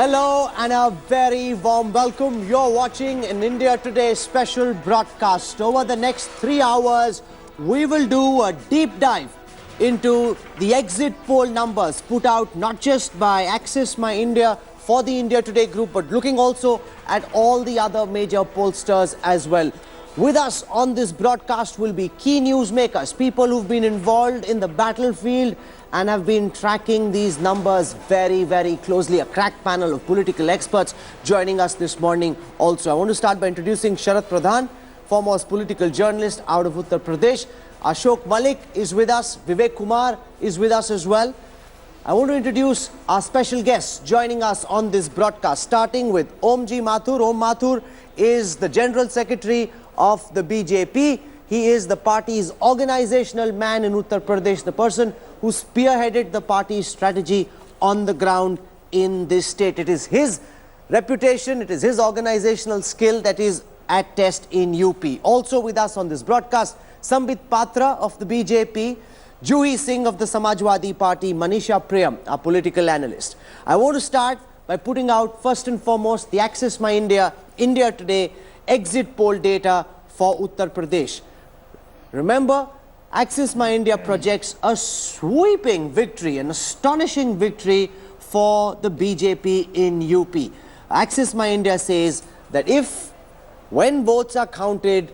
Hello and a very warm welcome. You're watching an India Today special broadcast. Over the next 3 hours, we will do a deep dive into the exit poll numbers put out not just by Access My India for the India Today group, but looking also at all the other major pollsters as well. With us on this broadcast will be key newsmakers, people who've been involved in the battlefield and have been tracking these numbers very, very closely. A crack panel of political experts joining us this morning also. I want to start by introducing Sharat Pradhan, foremost political journalist out of Uttar Pradesh. Ashok Malik is with us. Vivek Kumar is with us as well. I want to introduce our special guests joining us on this broadcast, starting with Omji Mathur. Om Mathur is the General Secretary of the BJP. He is the party's organizational man in Uttar Pradesh, the person who spearheaded the party's strategy on the ground in this state. It is his reputation, it is his organizational skill that is at test in UP. Also with us on this broadcast, Sambit Patra of the BJP, Juhi Singh of the Samajwadi Party, Manisha Priyam, our political analyst. I want to start by putting out first and foremost the Access My India, India Today exit poll data for Uttar Pradesh. Remember, Access My India projects a sweeping victory, an astonishing victory for the BJP in UP. Access My India says that when votes are counted,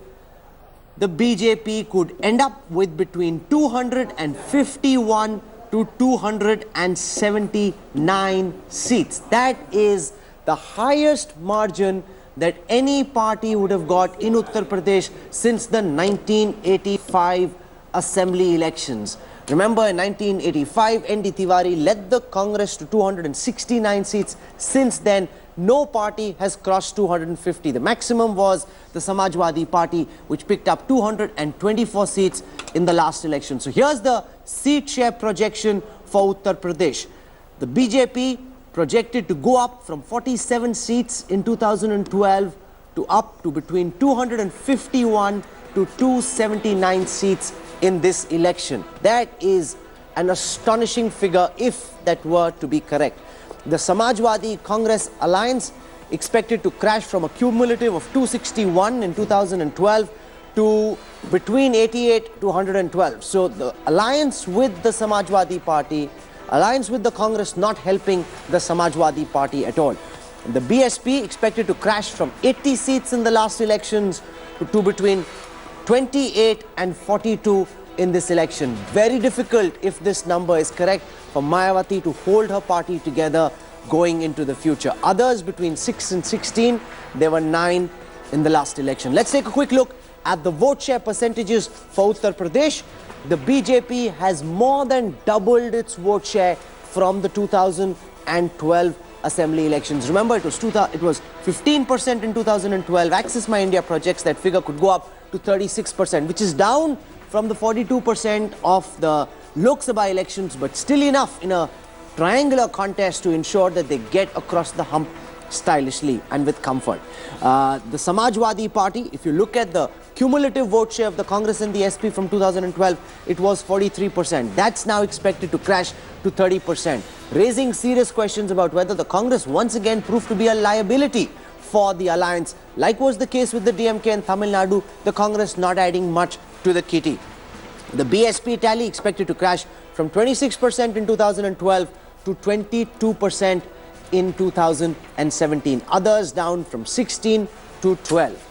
the BJP could end up with between 251 to 279 seats. That is the highest margin that any party would have got in Uttar Pradesh since the 1985 assembly elections. Remember, in 1985, N.D. Tiwari led the Congress to 269 seats. Since then, no party has crossed 250. The maximum was the Samajwadi Party, which picked up 224 seats in the last election. So here's the seat share projection for Uttar Pradesh. The BJP projected to go up from 47 seats in 2012 to up to between 251 to 279 seats in this election. That is an astonishing figure if that were to be correct. The Samajwadi Congress alliance expected to crash from a cumulative of 261 in 2012 to between 88 to 112. So the alliance with the Samajwadi Party, alliance with the Congress not helping the Samajwadi Party at all. The BSP expected to crash from 80 seats in the last elections to between 28 and 42 in this election. Very difficult, if this number is correct, for Mayawati to hold her party together going into the future. Others between 6 and 16, there were 9 in the last election. Let's take a quick look at the vote share percentages for Uttar Pradesh. The BJP has more than doubled its vote share from the 2012 assembly elections. Remember, it was 15% in 2012. Access My India projects that figure could go up to 36%, which is down from the 42% of the Lok Sabha elections, but still enough in a triangular contest to ensure that they get across the hump stylishly and with comfort. The Samajwadi Party, if you look at the cumulative vote share of the Congress and the SP from 2012, it was 43%. That's now expected to crash to 30%, raising serious questions about whether the Congress once again proved to be a liability for the alliance. Like was the case with the DMK in Tamil Nadu, the Congress not adding much to the kitty. The BSP tally expected to crash from 26% in 2012 to 22% in 2017. Others down from 16 to 12.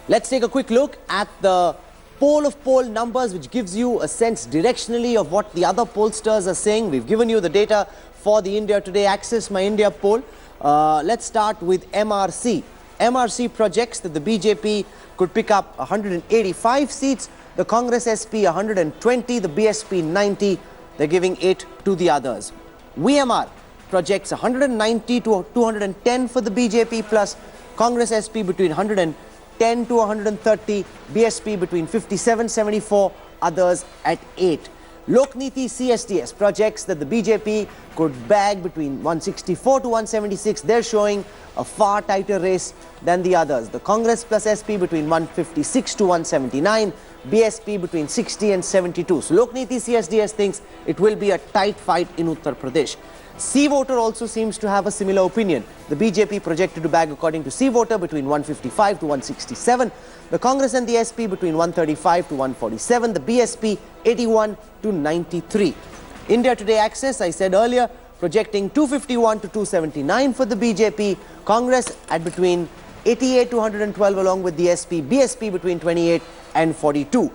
Let's take a quick look at the poll of poll numbers, which gives you a sense directionally of what the other pollsters are saying. We've given you the data for the India Today Access My India poll. Let's start with MRC. MRC projects that the BJP could pick up 185 seats, the Congress SP 120, the BSP 90. They're giving 8 to the others. VMR projects 190 to 210 for the BJP plus Congress SP between 110 to 130, BSP between 57-74, others at 8. Lokniti CSDS projects that the BJP could bag between 164 to 176. They're showing a far tighter race than the others. The Congress plus SP between 156 to 179, BSP between 60 and 72. So Lokniti CSDS thinks it will be a tight fight in Uttar Pradesh. C Voter also seems to have a similar opinion. The BJP projected to bag, according to C Voter, between 155 to 167. The Congress and the SP between 135 to 147. The BSP 81 to 93. India Today Access, I said earlier, projecting 251 to 279 for the BJP. Congress at between 88 to 112 along with the SP. BSP between 28 and 42.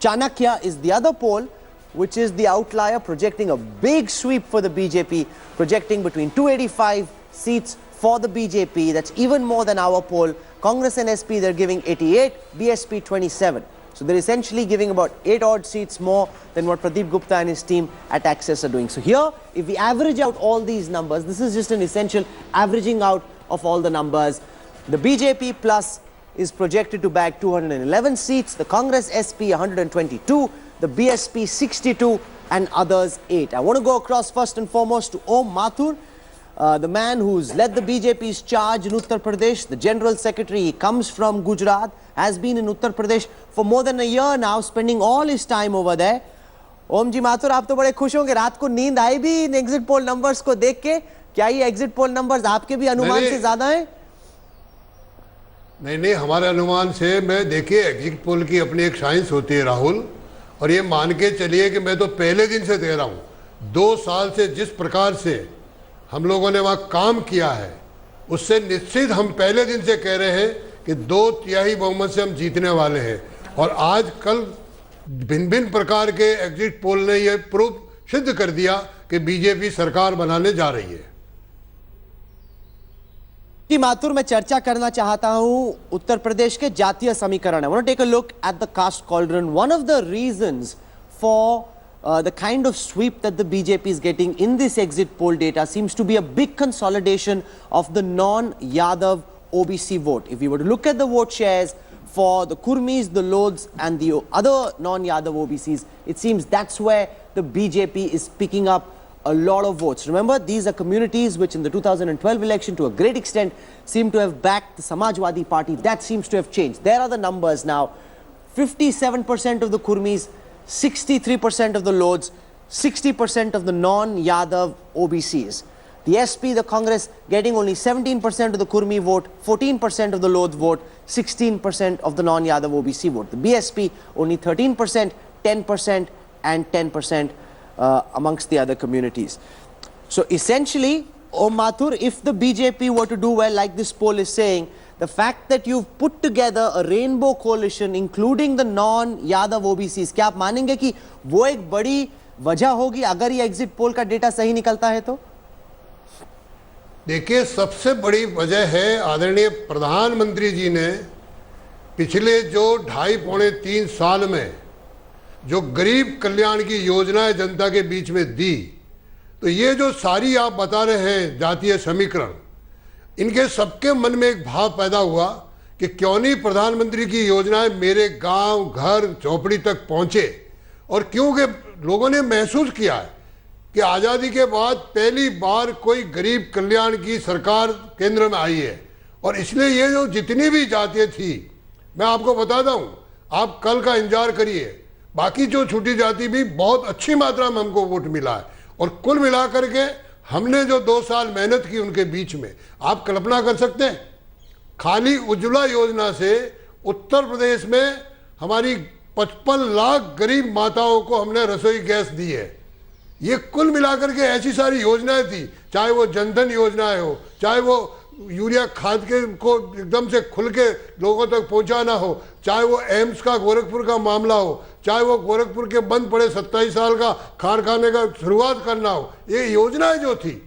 Chanakya is the other poll, which is the outlier, projecting a big sweep for the BJP, projecting between 285 seats for the BJP. That's even more than our poll. Congress and SP, they're giving 88, BSP 27. So they're essentially giving about 8 odd seats more than what Pradeep Gupta and his team at Access are doing. So here, if we average out all these numbers, this is just an essential averaging out of all the numbers. The BJP plus is projected to bag 211 seats, the Congress SP 122, the BSP 62 and others 8. I want to go across first and foremost to Om Mathur, the man who's led the BJP's charge in Uttar Pradesh, the General Secretary. He comes from Gujarat, has been in Uttar Pradesh for more than a year now, spending all his time over there. Om ji Mathur, आप तो बड़े खुश होंगे, रात को नींद आई भी इन exit poll numbers को देख के? क्या ये एग्जिट पोल नंबर्स आपके भी अनुमान से ज्यादा हैं? नहीं, हमारे अनुमान से, मैं देखिए एग्जिट पोल की अपनी एक साइंस होती है राहुल, और ये मान के चलिए कि मैं तो पहले दिन से कह रहा हूँ, 2 साल से जिस प्रकार से हम लोगों ने वहाँ काम किया है, उससे निश्चित हम पहले दिन से कह रहे हैं कि 2/3 बहुमत से हम जीतने वाले हैं। और आज कल भिन्न भिन्न प्रकार के एग्जिट पोल ने ये प्रूफ सिद्ध कर दिया कि बीजेपी सरकार बनाने जा रही है। कि माथुर, मैं चर्चा करना चाहता हूं उत्तर प्रदेश के जातीय समीकरण। I want to take a look at the caste cauldron. One of the reasons for the kind of sweep that the BJP is getting in this exit poll data seems to be a big consolidation of the non-Yadav OBC vote. If we were to look at the vote shares for the Kurmis, the Lodhs and the other non-Yadav OBCs, it seems that's where the BJP is picking up a lot of votes. Remember, these are communities which in the 2012 election to a great extent seem to have backed the Samajwadi Party. That seems to have changed. There are the numbers now. 57% of the Kurmis, 63% of the Lodhs, 60% of the non-Yadav OBCs. The SP, the Congress, getting only 17% of the Kurmi vote, 14% of the Lodh vote, 16% of the non-Yadav OBC vote. The BSP, only 13%, 10% and 10% amongst the other communities. So essentially, Om Mathur, if the BJP were to do well, like this poll is saying, the fact that you've put together a rainbow coalition, including the non-Yadav OBCs, क्या आप मानेंगे कि वो एक बड़ी वजह होगी अगर ये एग्जिट पोल का डेटा सही निकलता है तो? देखिए, सबसे बड़ी वजह है आदरणीय प्रधानमंत्री जी ने पिछले जो 2.5-3 साल में जो गरीब कल्याण की योजनाएं जनता के बीच में दी, तो ये जो सारी आप बता रहे हैं जातीय समीकरण, इनके सबके मन में एक भाव पैदा हुआ कि क्यों नहीं प्रधानमंत्री की योजनाएं मेरे गांव, घर, झोपड़ी तक पहुंचे। और क्योंकि लोगों ने महसूस किया है कि आज़ादी के बाद पहली बार कोई गरीब कल्याण की सरकार केंद्र में आई है, और इसलिए ये जो जितनी भी जातियाँ थी, मैं आपको बताता हूँ, आप कल का इंतजार करिए, बाकी जो छूटी जाति भी बहुत अच्छी मात्रा में हमको वोट मिला है। और कुल मिला करके हमने जो 2 साल मेहनत की उनके बीच में, आप कल्पना कर सकते हैं, खाली उज्ज्वला योजना से उत्तर प्रदेश में हमारी 55 लाख गरीब माताओं को हमने रसोई गैस दी है। ये कुल मिलाकर के ऐसी सारी योजनाएं थी, चाहे वो जनधन योजनाएं हो, चाहे वो यूरिया खाद के को एकदम से खुल के लोगों तक पहुंचाना हो, चाहे वो एम्स का गोरखपुर का मामला हो, चाहे वो गोरखपुर के बंद पड़े 27 साल का कारखाने का शुरुआत करना हो, ये योजनाएं जो थी,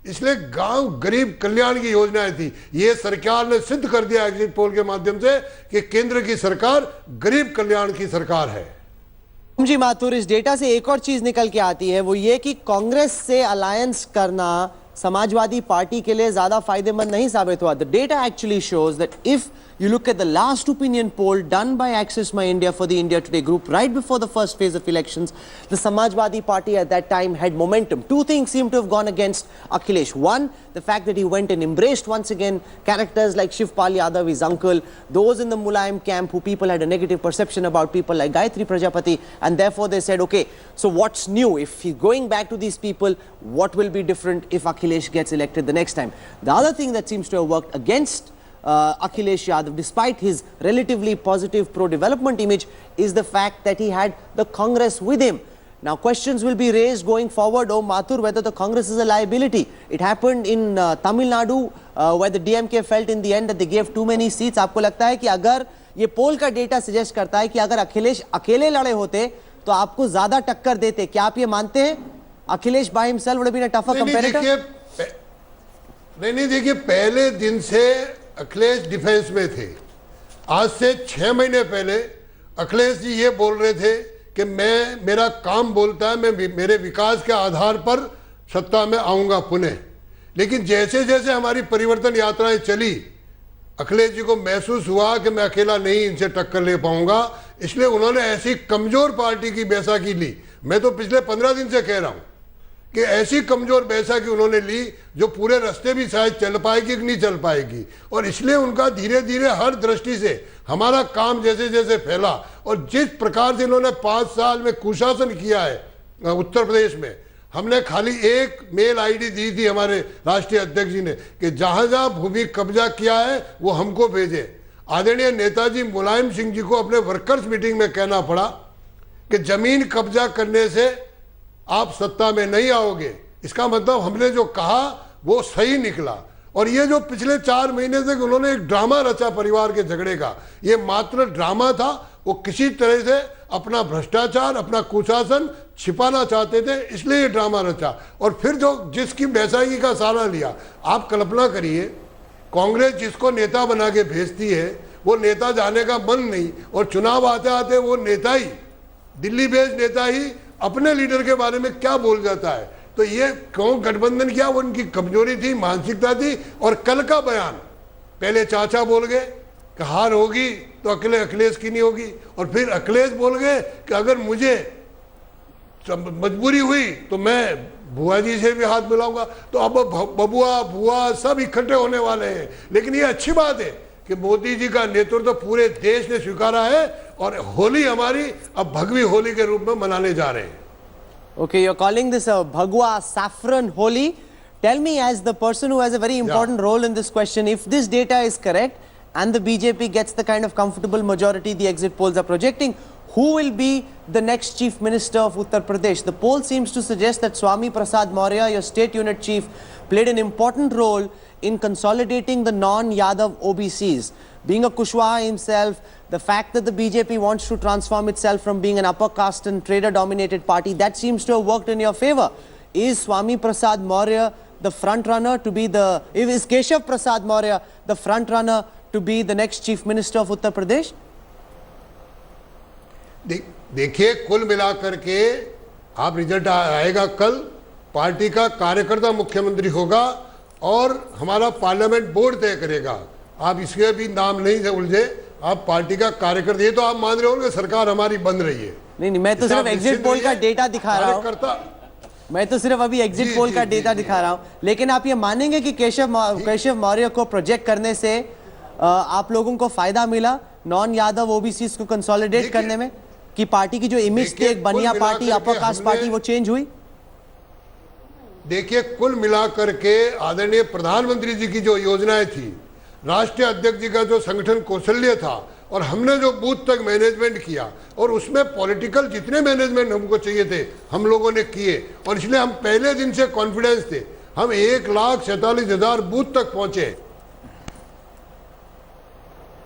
इसलिए गांव गरीब कल्याण की योजनाएं थी। ये सरकार ने सिद्ध कर दिया एग्जिट पोल के माध्यम से कि केंद्र की सरकार गरीब कल्याण की सरकार है। जी माथुर, इस डेटा से एक और चीज निकल के आती है, वो ये कि कांग्रेस से अलायंस करना समाजवादी पार्टी के लिए ज्यादा फायदेमंद नहीं साबित हुआ। The data actually shows that if you look at the last opinion poll done by Access My India for the India Today group right before the first phase of elections, the Samajwadi Party at that time had momentum. Two things seem to have gone against Akhilesh. One, the fact that he went and embraced once again characters like Shivpal Yadav, his uncle, those in the Mulayam camp who people had a negative perception about, people like Gayatri Prajapati, and therefore they said, okay, so what's new? If he's going back to these people, what will be different if Akhilesh gets elected the next time? The other thing that seems to have worked against Akhilesh Yadav, despite his relatively positive pro-development image, is the fact that he had the Congress with him. Now questions will be raised going forward, oh Mathur, whether the Congress is a liability. It happened in Tamil Nadu where the DMK felt in the end that they gave too many seats. आपको लगता है कि अगर ये पोल का data suggest करता है कि अगर अखिलेश अकेले लड़े होते तो आपको ज्यादा टक्कर देते, क्या आप ये मानते हैं? Akhilesh by himself would have been a tougher competitor? नहीं, देखिए पहले दिन से अखिलेश डिफेंस में थे। आज से 6 महीने पहले अखिलेश जी ये बोल रहे थे कि मेरा काम बोलता है, मैं मेरे विकास के आधार पर सत्ता में आऊंगा पुनः। लेकिन जैसे जैसे हमारी परिवर्तन यात्राएं चली, अखिलेश जी को महसूस हुआ कि मैं अकेला नहीं इनसे टक्कर ले पाऊंगा, इसलिए उन्होंने ऐसी कमजोर पार्टी की बैसाखी ली। मैं तो पिछले 15 दिन से कह रहा हूं कि ऐसी कमजोर बैसाखी उन्होंने ली जो पूरे रास्ते भी शायद चल पाएगी कि नहीं चल पाएगी, और इसलिए उनका धीरे धीरे हर दृष्टि से हमारा काम जैसे जैसे फैला, और जिस प्रकार से इन्होंने 5 साल में कुशासन किया है उत्तर प्रदेश में, हमने खाली एक मेल आईडी दी थी हमारे राष्ट्रीय अध्यक्ष जी ने कि जहां जहां भूमि कब्जा किया है वो हमको भेजे। आदरणीय नेताजी मुलायम सिंह जी को अपने वर्कर्स मीटिंग में कहना पड़ा कि जमीन कब्जा करने से आप सत्ता में नहीं आओगे। इसका मतलब हमने जो कहा वो सही निकला। और ये जो पिछले 4 महीने से उन्होंने एक ड्रामा रचा परिवार के झगड़े का, ये मात्र ड्रामा था। वो किसी तरह से अपना भ्रष्टाचार, अपना कुशासन छिपाना चाहते थे, इसलिए ये ड्रामा रचा। और फिर जो जिसकी बैसाखी का सहारा लिया, आप कल्पना करिए, कांग्रेस जिसको नेता बना के भेजती है वो नेता जाने का मन नहीं, और चुनाव आते आते वो नेता ही, दिल्ली बेस्ड नेता ही अपने लीडर के बारे में क्या बोल जाता है। तो ये क्यों गठबंधन किया? वो उनकी कमजोरी थी, मानसिकता थी। और कल का बयान, पहले चाचा बोल गए कि हार होगी तो अकेले अखिलेश की नहीं होगी, और फिर अखिलेश बोल गए कि अगर मुझे मजबूरी हुई तो मैं बुआ जी से भी हाथ मिलाऊंगा। तो अब बबुआ बुआ सब इकट्ठे होने वाले हैं। लेकिन ये अच्छी बात है कि मोदी जी का नेतृत्व पूरे देश ने स्वीकारा है, और होली हमारी अब भगवी होली के रूप में मनाने जा रहे हैं। Okay, you're calling this a Bhagwa saffron Holi. Tell me, as the person who has a very important role in this question, if this data is correct and the BJP gets the kind of comfortable majority the exit polls are projecting, who will be the next chief minister of Uttar Pradesh? The poll seems to suggest that Swami Prasad Maurya, your state unit chief, played an important role in consolidating the non-Yadav OBCs. Being a Kushwaha himself, the fact that the BJP wants to transform itself from being an upper caste and trader-dominated party, that seems to have worked in your favor. Is Swami Prasad Maurya the front runner to be the... Is Keshav Prasad Maurya the front runner to be the next chief minister of Uttar Pradesh? देखिए, कुल मिलाकर के आप result आएगा कल, party का कार्यकर्ता मुख्यमंत्री होगा और हमारा पार्लियामेंट बोर्ड तय करेगा। आप इसके भी नाम नहीं से उलझे, आप पार्टी का कार्यकर्ता, ये तो आप मान रहे होंगे सरकार हमारी बन रही है। नहीं, मैं तो सिर्फ एग्जिट पोल का डेटा दिखा रहा हूँ। मैं तो सिर्फ अभी एग्जिट पोल का डेटा दिखा रहा हूँ। लेकिन आप ये मानेंगे कि केशव मौर्य को प्रोजेक्ट करने से आप लोगों को फायदा मिला नॉन यादव ओबीसी को कंसोलिडेट करने में, कि पार्टी की जो इमेज थी एक बनिया पार्टी, अपर कास्ट पार्टी, वो चेंज हुई? देखिए, कुल मिलाकर के आदरणीय प्रधानमंत्री जी की जो योजनाएं थी, राष्ट्रीय अध्यक्ष जी का जो संगठन कौशल्य था, और हमने जो बूथ तक मैनेजमेंट किया, और उसमें पॉलिटिकल जितने मैनेजमेंट हमको चाहिए थे हम लोगों ने किए, और इसलिए हम पहले दिन से कॉन्फिडेंस थे। हम 1,47,000 बूथ तक पहुंचे।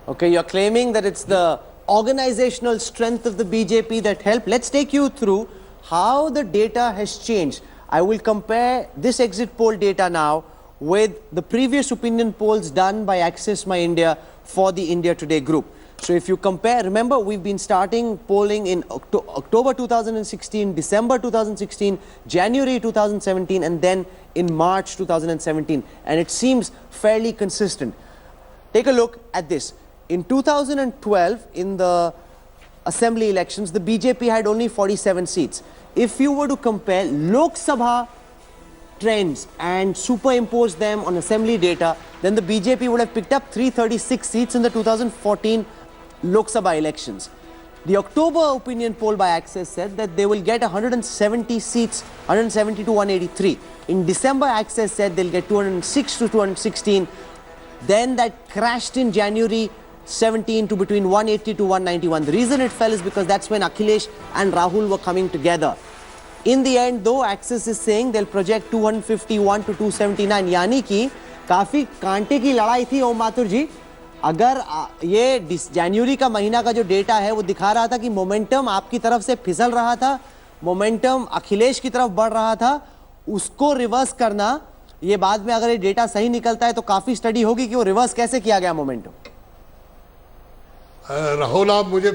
Okay, you're claiming that it's the organizational strength of the BJP that helped. Let's take you through how the data has changed. I will compare this exit poll data now with the previous opinion polls done by Access My India for the India Today group. So if you compare, remember we've been starting polling in October 2016, December 2016, January 2017, and then in March 2017, and it seems fairly consistent. Take a look at this. In 2012, in the assembly elections, the BJP had only 47 seats. If you were to compare Lok Sabha trends and superimposed them on assembly data, then the BJP would have picked up 336 seats in the 2014 Lok Sabha elections. The October opinion poll by Access said that they will get 170 seats, 170 to 183. In December, Access said they'll get 206 to 216. Then that crashed in January 17 to between 180 to 191. The reason it fell is because that's when Akhilesh and Rahul were coming together. In the end, though, Access is saying they'll project 251 to 279. यानी कि काफी कांटे की लड़ाई थी ओम माथुर जी. अगर ये जनवरी का महीना का जो डेटा है वो दिखा रहा था कि मोमेंटम आपकी तरफ से फिसल रहा था, मोमेंटम अखिलेश की तरफ बढ़ रहा था, उसको रिवर्स करना, ये बाद में अगर ये डेटा सही निकलता है तो काफी स्टडी होगी कि वो रिवर्स कैसे किया गया मोमेंटम. राहुल, आप मुझे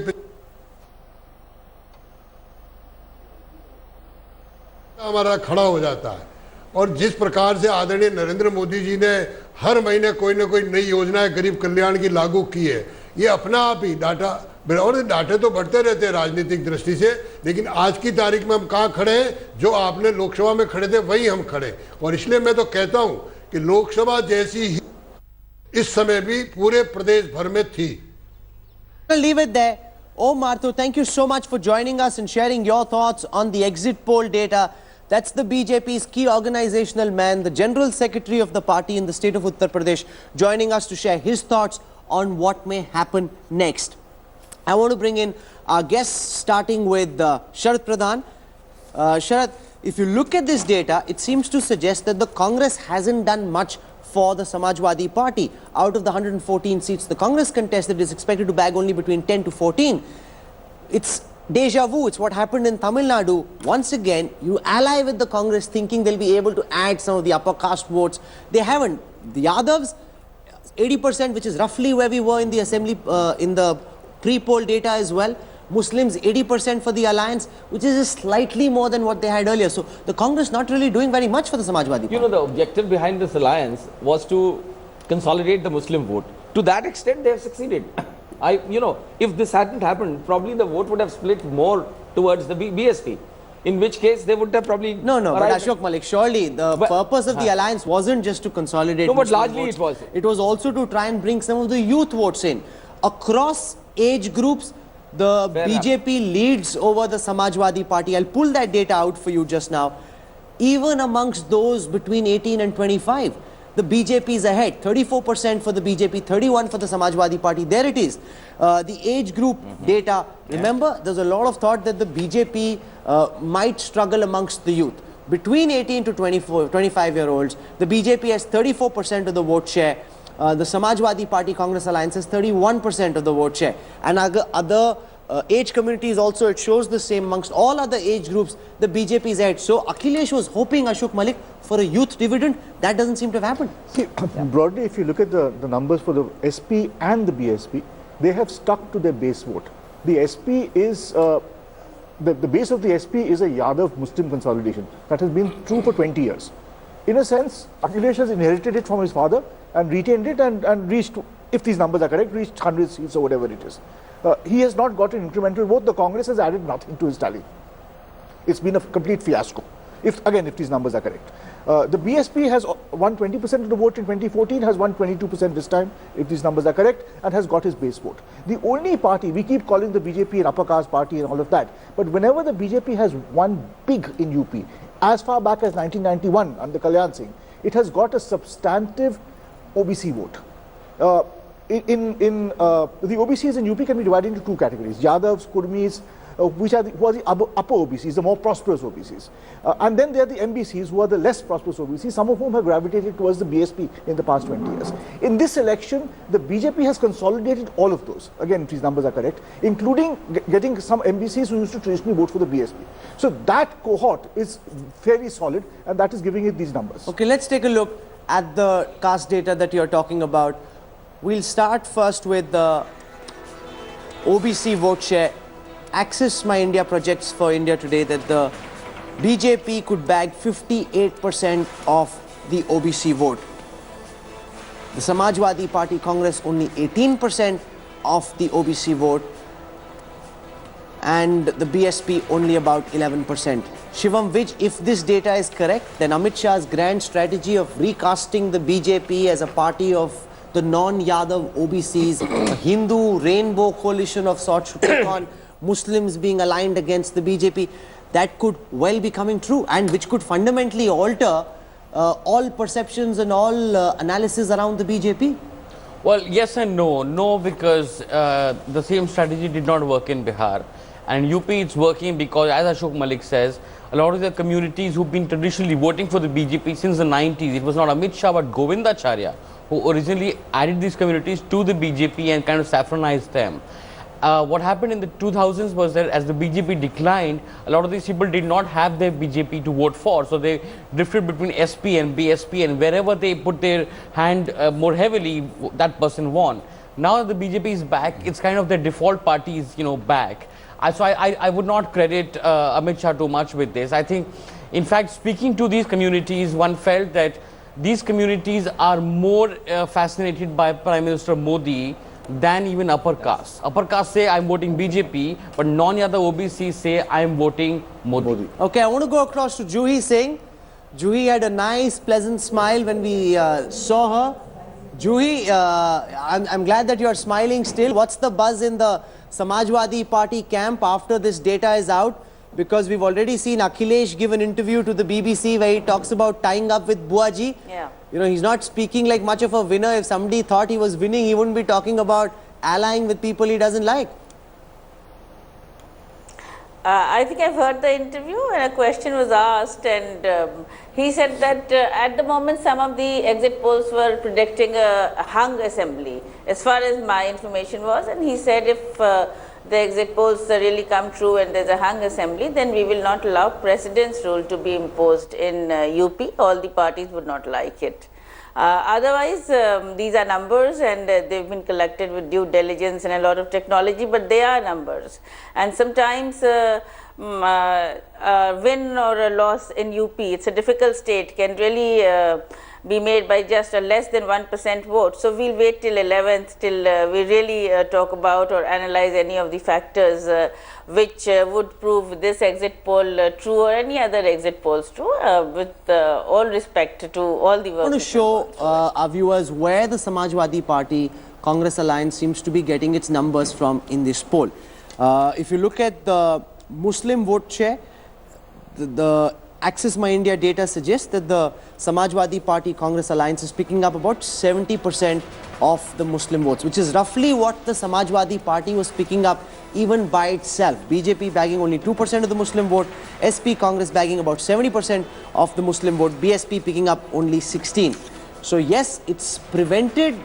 हमारा खड़ा हो जाता है और जिस प्रकार से आदरणीय नरेंद्र मोदी जी ने हर महीने कोई ना कोई नई योजनाएं गरीब कल्याण की लागू की है, ये अपना आप ही डाटा, और डाटे तो बढ़ते रहते हैं राजनीतिक दृष्टि से, लेकिन आज की तारीख में हम कहाँ खड़े हैं? जो आपने लोकसभा में खड़े थे वही हम खड़े. और इसलिए मैं तो कहता हूं कि लोकसभा जैसी ही इस समय भी पूरे प्रदेश भर में थी. I'll leave it there. Om Mathur, thank you so much for joining us and sharing your thoughts on the exit poll data. That's the BJP's key organizational man, the General Secretary of the party in the state of Uttar Pradesh, joining us to share his thoughts on what may happen next. I want to bring in our guests, starting with Sharad Pradhan. Sharad, if you look at this data, it seems to suggest that the Congress hasn't done much for the Samajwadi Party. Out of the 114 seats the Congress contested, is expected to bag only between 10 to 14. It's deja vu. It's what happened in Tamil Nadu. Once again, you ally with the Congress thinking they'll be able to add some of the upper caste votes. They haven't. The Yadavs, 80%, which is roughly where we were in the assembly, in the pre-poll data as well. Muslims, 80% for the alliance, which is just slightly more than what they had earlier. So the Congress not really doing very much for the Samajwadi Party. You know, the objective behind this alliance was to consolidate the Muslim vote. To that extent, they have succeeded. If this hadn't happened, probably the vote would have split more towards the BSP. In which case, they would have probably... No, but Ashok Malik, surely the purpose of the alliance wasn't just to consolidate No, but Muslim largely votes. it was. It was also to try and bring some of the youth votes in. Across age groups, the BJP leads over the Samajwadi Party. I'll pull that data out for you just now. Even amongst those between 18 and 25, the BJP is ahead. 34% for the BJP, 31% for the Samajwadi Party. There it is. The age group data. Remember, there's a lot of thought that the BJP might struggle amongst the youth. Between 18 to 25-year-olds, the BJP has 34% of the vote share. The Samajwadi Party Congress Alliance has 31% of the vote share. And other age communities also, it shows the same amongst all other age groups, the BJP is ahead. So Akhilesh was hoping, Ashok Malik, for a youth dividend. That doesn't seem to have happened. See, broadly, if you look at the numbers for the SP and the BSP, they have stuck to their base vote. The SP is, the base of the SP is a Yadav Muslim consolidation. That has been true for 20 years. In a sense, Akhilesh has inherited it from his father and retained it and reached, if these numbers are correct, reached 100 seats or whatever it is. He has not got an incremental vote. The Congress has added nothing to his tally. It's been a complete fiasco, if these numbers are correct. The BSP has won 20% of the vote in 2014, has won 22% this time, if these numbers are correct, and has got his base vote. The only party, we keep calling the BJP an upper caste party and all of that, but whenever the BJP has won big in UP, as far back as 1991 under Kalyan Singh, it has got a substantive OBC vote. The OBCs in UP can be divided into two categories: Yadavs, Kurmis, who are the upper OBCs, the more prosperous OBCs, and then there are the MBCs, who are the less prosperous OBCs, some of whom have gravitated towards the BSP in the past 20 years. In this election, the BJP has consolidated all of those, again, if these numbers are correct, including getting some MBCs who used to traditionally vote for the BSP. So that cohort is fairly solid, and that is giving it these numbers. Okay, let's take a look at the caste data that you're talking about. We'll start first with the OBC vote share. Access My India projects for India today that the BJP could bag 58% of the OBC vote. The Samajwadi Party Congress only 18% of the OBC vote. and the BSP only about 11%. Shivam, which, if this data is correct, then Amit Shah's grand strategy of recasting the BJP as a party of the non-Yadav OBCs, a Hindu rainbow coalition of sorts to take on Muslims being aligned against the BJP, that could well be coming true, and which could fundamentally alter all perceptions and all analysis around the BJP? Well, yes and no. No, because the same strategy did not work in Bihar. And UP it's working because, as Ashok Malik says, a lot of the communities who've been traditionally voting for the BJP since the 90s, it was not Amit Shah but Govindacharya who originally added these communities to the BJP and kind of saffronized them. What happened in the 2000s was that as the BJP declined, a lot of these people did not have their BJP to vote for. So they drifted between SP and BSP, and wherever they put their hand more heavily, that person won. Now that the BJP is back, it's kind of their default party is, back. So I would not credit Amit Shah too much with this. I think, in fact, speaking to these communities, one felt that these communities are more fascinated by Prime Minister Modi than even upper caste. Upper caste say I'm voting BJP, but non-Yadav OBC say I'm voting Modi. Okay, I want to go across to Juhi Singh. Juhi had a nice, pleasant smile when we saw her. Juhi, I'm glad that you're smiling still. What's the buzz in the Samajwadi Party camp after this data is out? Because we've already seen Akhilesh give an interview to the BBC where he talks about tying up with Buaji. Yeah. He's not speaking like much of a winner. If somebody thought he was winning, he wouldn't be talking about allying with people he doesn't like. I think I've heard the interview and a question was asked, and he said that at the moment some of the exit polls were predicting a hung assembly, as far as my information was, and he said if the exit polls really come true and there's a hung assembly, then we will not allow precedence rule to be imposed in UP. All the parties would not like it. Otherwise, these are numbers, and they've been collected with due diligence and a lot of technology, but they are numbers. And sometimes a win or a loss in UP, it's a difficult state, can really be made by just a less than 1% vote. So we'll wait till 11th till we really talk about or analyze any of the factors which would prove this exit poll true or any other exit polls true, with all respect to all the work. I want to show our viewers where the Samajwadi Party Congress Alliance seems to be getting its numbers from in this poll. If you look at the Muslim vote share, the Access My India data suggests that the Samajwadi Party Congress Alliance is picking up about 70% of the Muslim votes, which is roughly what the Samajwadi Party was picking up even by itself. BJP bagging only 2% of the Muslim vote, SP Congress bagging about 70% of the Muslim vote, BSP picking up only 16. So yes, it's prevented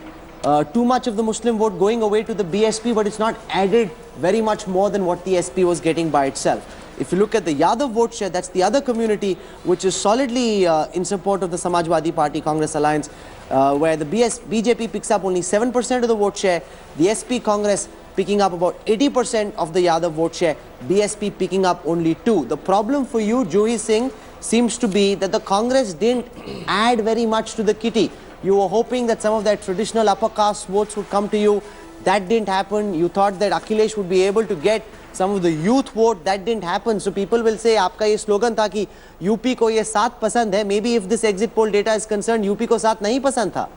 too much of the Muslim vote going away to the BSP, but it's not added very much more than what the SP was getting by itself. If you look at the Yadav vote share, that's the other community which is solidly in support of the Samajwadi Party Congress Alliance, where the BJP picks up only 7% of the vote share, the SP Congress picking up about 80% of the Yadav vote share, BSP picking up only 2%. The problem for you, Juhi Singh, seems to be that the Congress didn't add very much to the kitty. You were hoping that some of that traditional upper caste votes would come to you. That didn't happen. You thought that Akhilesh would be able to get some of the youth vote. That didn't happen. So people will say, आपका ये slogan था कि UP को ये 7 पसंद है. Maybe if this exit poll data is concerned, UP को 7 नहीं पसंद था.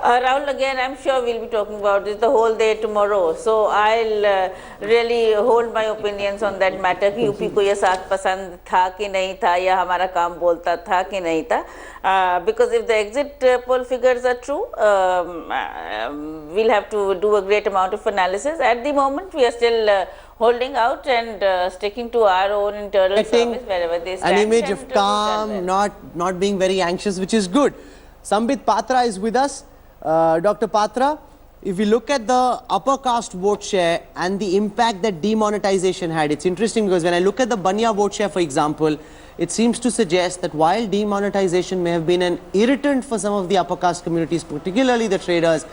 Rahul, again, I'm sure we'll be talking about this the whole day tomorrow. So I'll really hold my opinions on that matter कि UP को ये 7 पसंद था कि नहीं था या हमारा काम बोलता था कि नहीं था. Because if the exit poll figures are true, we'll have to do a great amount of analysis. At the moment, we are still holding out and sticking to our own internal service wherever they stand. An image of calm, not being very anxious, which is good. Sambit Patra is with us. Dr. Patra, if we look at the upper caste vote share and the impact that demonetization had, it's interesting because when I look at the Banya vote share, for example, it seems to suggest that while demonetization may have been an irritant for some of the upper caste communities, particularly the traders,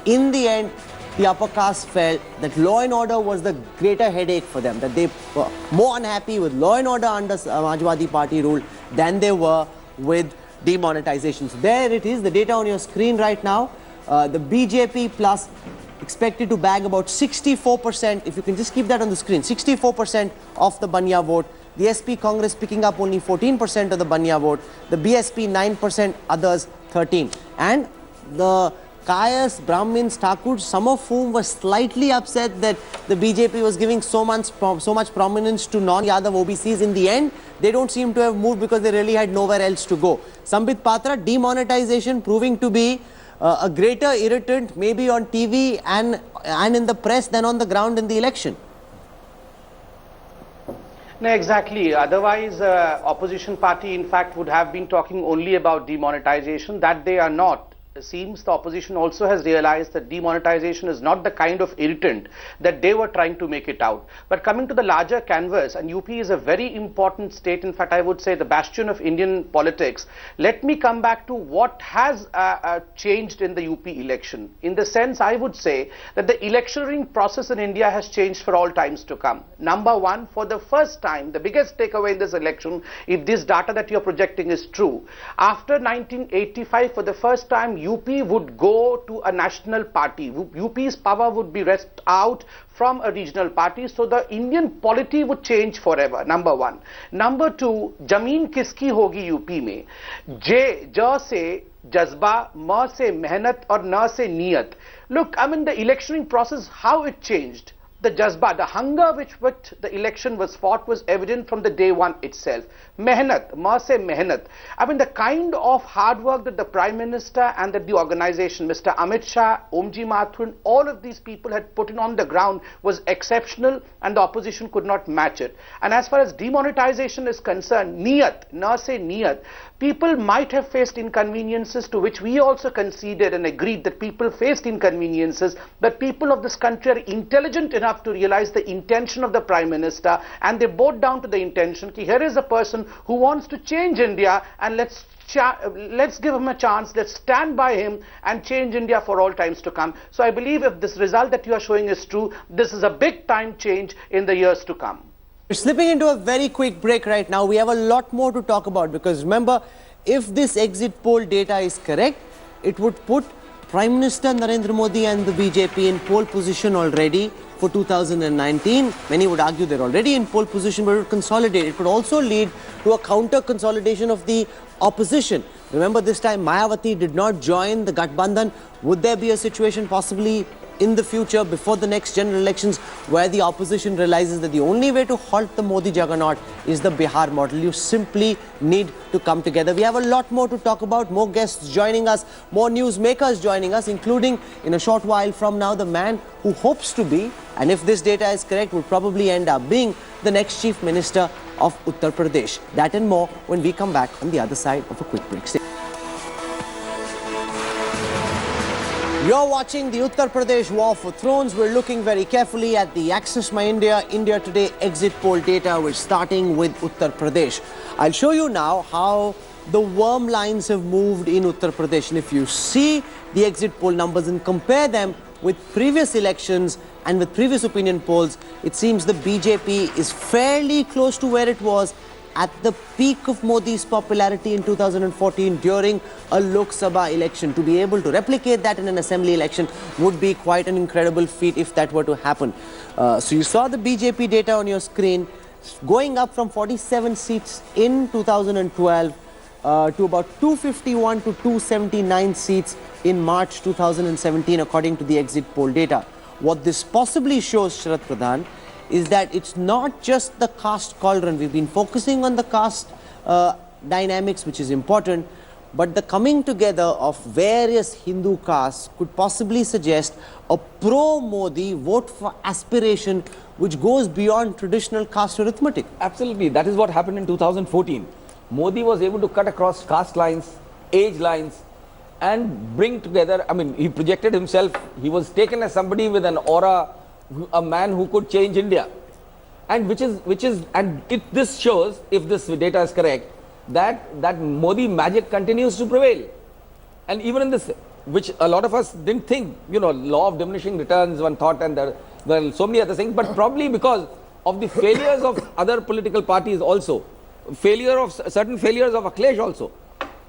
in the end, the upper caste felt that law and order was the greater headache for them, that they were more unhappy with law and order under Samajwadi Party rule than they were with demonetization. So there it is, the data on your screen right now. The BJP plus expected to bag about 64%, if you can just keep that on the screen, 64% of the Banya vote. The SP Congress picking up only 14% of the Banya vote. The BSP 9%, others 13%. And the Kayas, Brahmins, Thakurs, some of whom were slightly upset that the BJP was giving so much prominence to non-Yadav OBCs, in the end, they don't seem to have moved because they really had nowhere else to go. Sambit Patra, demonetization proving to be a greater irritant maybe on TV and in the press than on the ground in the election. No, exactly. Otherwise, opposition party, in fact, would have been talking only about demonetization. That they are not. It seems the opposition also has realized that demonetization is not the kind of irritant that they were trying to make it out. But coming to the larger canvas, and UP is a very important state, in fact I would say the bastion of Indian politics, let me come back to what has changed in the UP election. In the sense, I would say that the electioneering process in India has changed for all times to come. Number one, for the first time, the biggest takeaway in this election, if this data that you are projecting is true, after 1985, for the first time, UP would go to a national party. UP's power would be wrested out from a regional party. So the Indian polity would change forever, number one. Number two, Jameen kiski hogi UP mein? Ja se jazba, ma se mehnat aur na se niyat. Look, I mean the electioning process, how it changed. The jazba, the hunger which the election was fought was evident from the day one itself. Mehnat, ma se mehnat. I mean the kind of hard work that the Prime Minister and that the organization, Mr. Amit Shah, Omji Mathur, all of these people had put in on the ground was exceptional, and the opposition could not match it. And as far as demonetization is concerned, niyat, na se niyat, people might have faced inconveniences, to which we also conceded and agreed that people faced inconveniences, but people of this country are intelligent enough to realize the intention of the Prime Minister, and they bowed down to the intention that here is a person who wants to change India, and let's give him a chance, let's stand by him and change India for all times to come. So I believe if this result that you are showing is true, this is a big time change in the years to come. We're slipping into a very quick break right now. We have a lot more to talk about, because remember, if this exit poll data is correct, it would put Prime Minister Narendra Modi and the BJP in pole position already for 2019. Many would argue they're already in pole position, but it would consolidate. It could also lead to a counter consolidation of the opposition. Remember, this time Mayawati did not join the Gathbandhan. Would there be a situation possibly in the future, before the next general elections, where the opposition realizes that the only way to halt the Modi juggernaut is the Bihar model? You simply need to come together. We have a lot more to talk about, more guests joining us, more newsmakers joining us, including in a short while from now the man who hopes to be, and if this data is correct, will probably end up being the next Chief Minister of Uttar Pradesh. That and more when we come back on the other side of a quick break. You're watching the Uttar Pradesh War for Thrones. We're looking very carefully at the Access My India, India Today exit poll data. We're starting with Uttar Pradesh. I'll show you now how the worm lines have moved in Uttar Pradesh. And if you see the exit poll numbers and compare them with previous elections and with previous opinion polls, it seems the BJP is fairly close to where it was at the peak of Modi's popularity in 2014 during a Lok Sabha election. To be able to replicate that in an assembly election would be quite an incredible feat if that were to happen. So you saw the BJP data on your screen, going up from 47 seats in 2012 to about 251 to 279 seats in March 2017 according to the exit poll data. What this possibly shows, Sharad Pradhan, is that it's not just the caste cauldron. We've been focusing on the caste dynamics, which is important, but the coming together of various Hindu castes could possibly suggest a pro-Modi vote for aspiration which goes beyond traditional caste arithmetic. Absolutely. That is what happened in 2014. Modi was able to cut across caste lines, age lines, and bring together, I mean, he projected himself, he was taken as somebody with an aura, a man who could change India, and this shows, if this data is correct, that Modi magic continues to prevail. And even in this, which a lot of us didn't think, law of diminishing returns, one thought, and there were so many other things, but probably because of the failures of other political parties also, certain failures of Akhilesh also.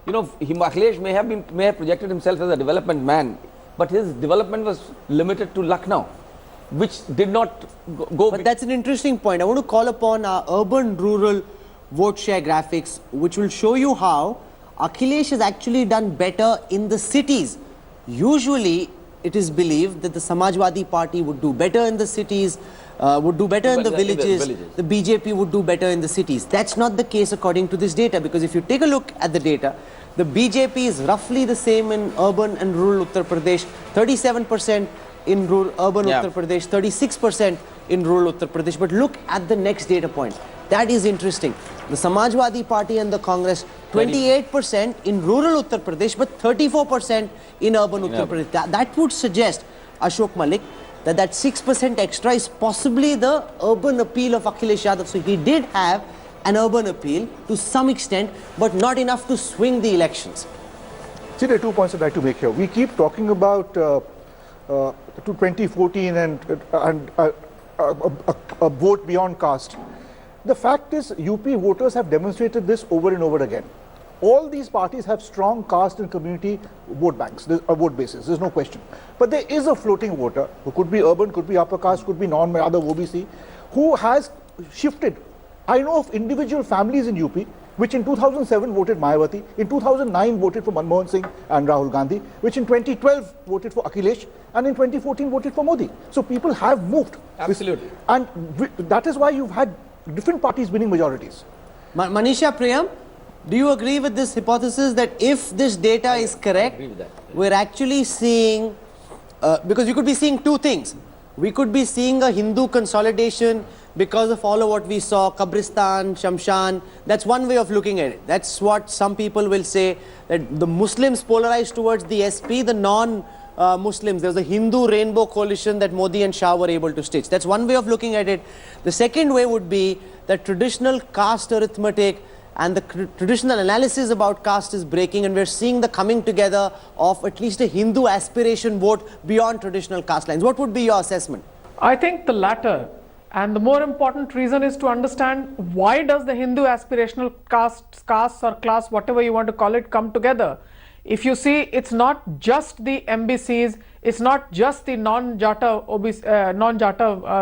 Akhilesh may have projected himself as a development man. but his development was limited to Lucknow, which did not go. But that's an interesting point. I want to call upon our urban-rural vote share graphics, which will show you how Akhilesh has actually done better in the cities. Usually, it is believed that the Samajwadi Party would do better in the cities, would do better in the villages. The BJP would do better in the cities. That's not the case according to this data, because if you take a look at the data, the BJP is roughly the same in urban and rural Uttar Pradesh, 37% in urban Uttar Pradesh, 36% in rural Uttar Pradesh. But look at the next data point. That is interesting. The Samajwadi Party and the Congress, 28% in rural Uttar Pradesh, but 34% in urban Uttar Pradesh. That would suggest, Ashok Malik, that 6% extra is possibly the urban appeal of Akhilesh Yadav. So he did have an urban appeal to some extent, but not enough to swing the elections. See, there are 2 points I'd like to make here. We keep talking about to 2014 and a vote beyond caste. The fact is, UP voters have demonstrated this over and over again. All these parties have strong caste and community vote banks, vote bases, there's no question. But there is a floating voter who could be urban, could be upper caste, could be non-other OBC, who has shifted. I know of individual families in UP which in 2007 voted Mayawati, in 2009 voted for Manmohan Singh and Rahul Gandhi, which in 2012 voted for Akhilesh, and in 2014 voted for Modi. So people have moved. Absolutely. And that is why you've had different parties winning majorities. Manisha Priyam, do you agree with this hypothesis that if this data is correct, we're actually seeing, because you could be seeing two things. We could be seeing a Hindu consolidation because of all of what we saw, Kabristan, Shamshan. That's one way of looking at it. That's what some people will say, that the Muslims polarized towards the SP, the non-Muslims. There was a Hindu rainbow coalition that Modi and Shah were able to stitch. That's one way of looking at it. The second way would be that traditional caste arithmetic and the traditional analysis about caste is breaking, and we're seeing the coming together of at least a Hindu aspiration vote beyond traditional caste lines. What would be your assessment? I think the latter. And the more important reason is to understand why does the Hindu aspirational caste or class, whatever you want to call it, come together. If you see, it's not just the MBCs, it's not just the non-Jata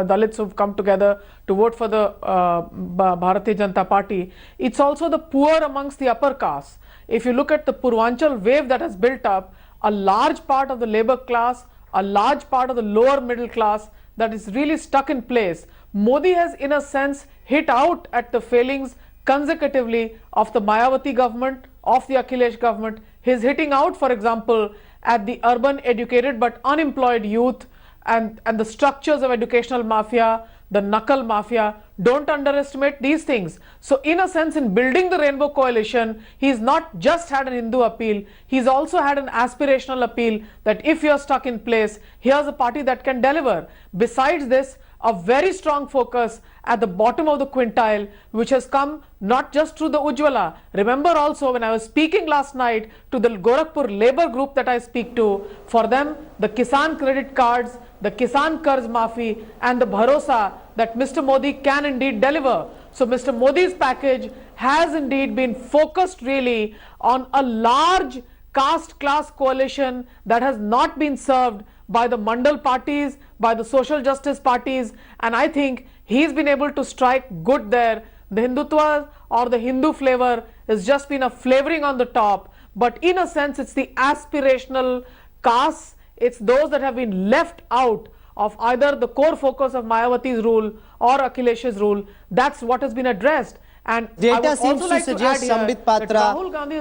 Dalits who've come together to vote for the Bharatiya Janata Party. It's also the poor amongst the upper caste. If you look at the Purvanchal wave that has built up, a large part of the labor class, a large part of the lower middle class that is really stuck in place. Modi has in a sense hit out at the failings consecutively of the Mayawati government, of the Akhilesh government. He's hitting out, for example, at the urban educated but unemployed youth and the structures of educational mafia, the Nakal mafia. Don't underestimate these things. So in a sense, in building the Rainbow Coalition, he's not just had an Hindu appeal, he's also had an aspirational appeal that if you're stuck in place, here's a party that can deliver. Besides this, a very strong focus at the bottom of the quintile, which has come not just through the Ujjwala. Remember also when I was speaking last night to the Gorakhpur labor group that I speak to, for them the Kisan credit cards, the Kisan Karz Maafi and the Bharosa that Mr. Modi can indeed deliver. So Mr. Modi's package has indeed been focused really on a large caste class coalition that has not been served by the Mandal parties, by the social justice parties, and I think he's been able to strike good there. The Hindutva or the Hindu flavor has just been a flavoring on the top, but in a sense it's the aspirational castes, it's those that have been left out of either the core focus of Mayawati's rule or Akhilesh's rule. That's what has been addressed. And data seems to suggest, Sambit Patra,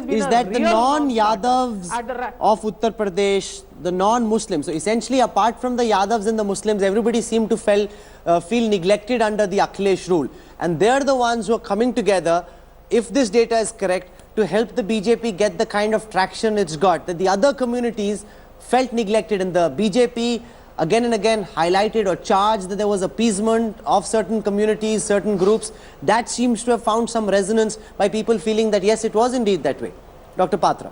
is that the non-Yadavs of Uttar Pradesh, the non-Muslims, so essentially apart from the Yadavs and the Muslims, everybody seemed to feel neglected under the Akhilesh rule. And they're the ones who are coming together, if this data is correct, to help the BJP get the kind of traction it's got, that the other communities felt neglected, and the BJP again and again highlighted or charged that there was appeasement of certain communities, certain groups. That seems to have found some resonance by people feeling that yes, it was indeed that way. Dr. Patra.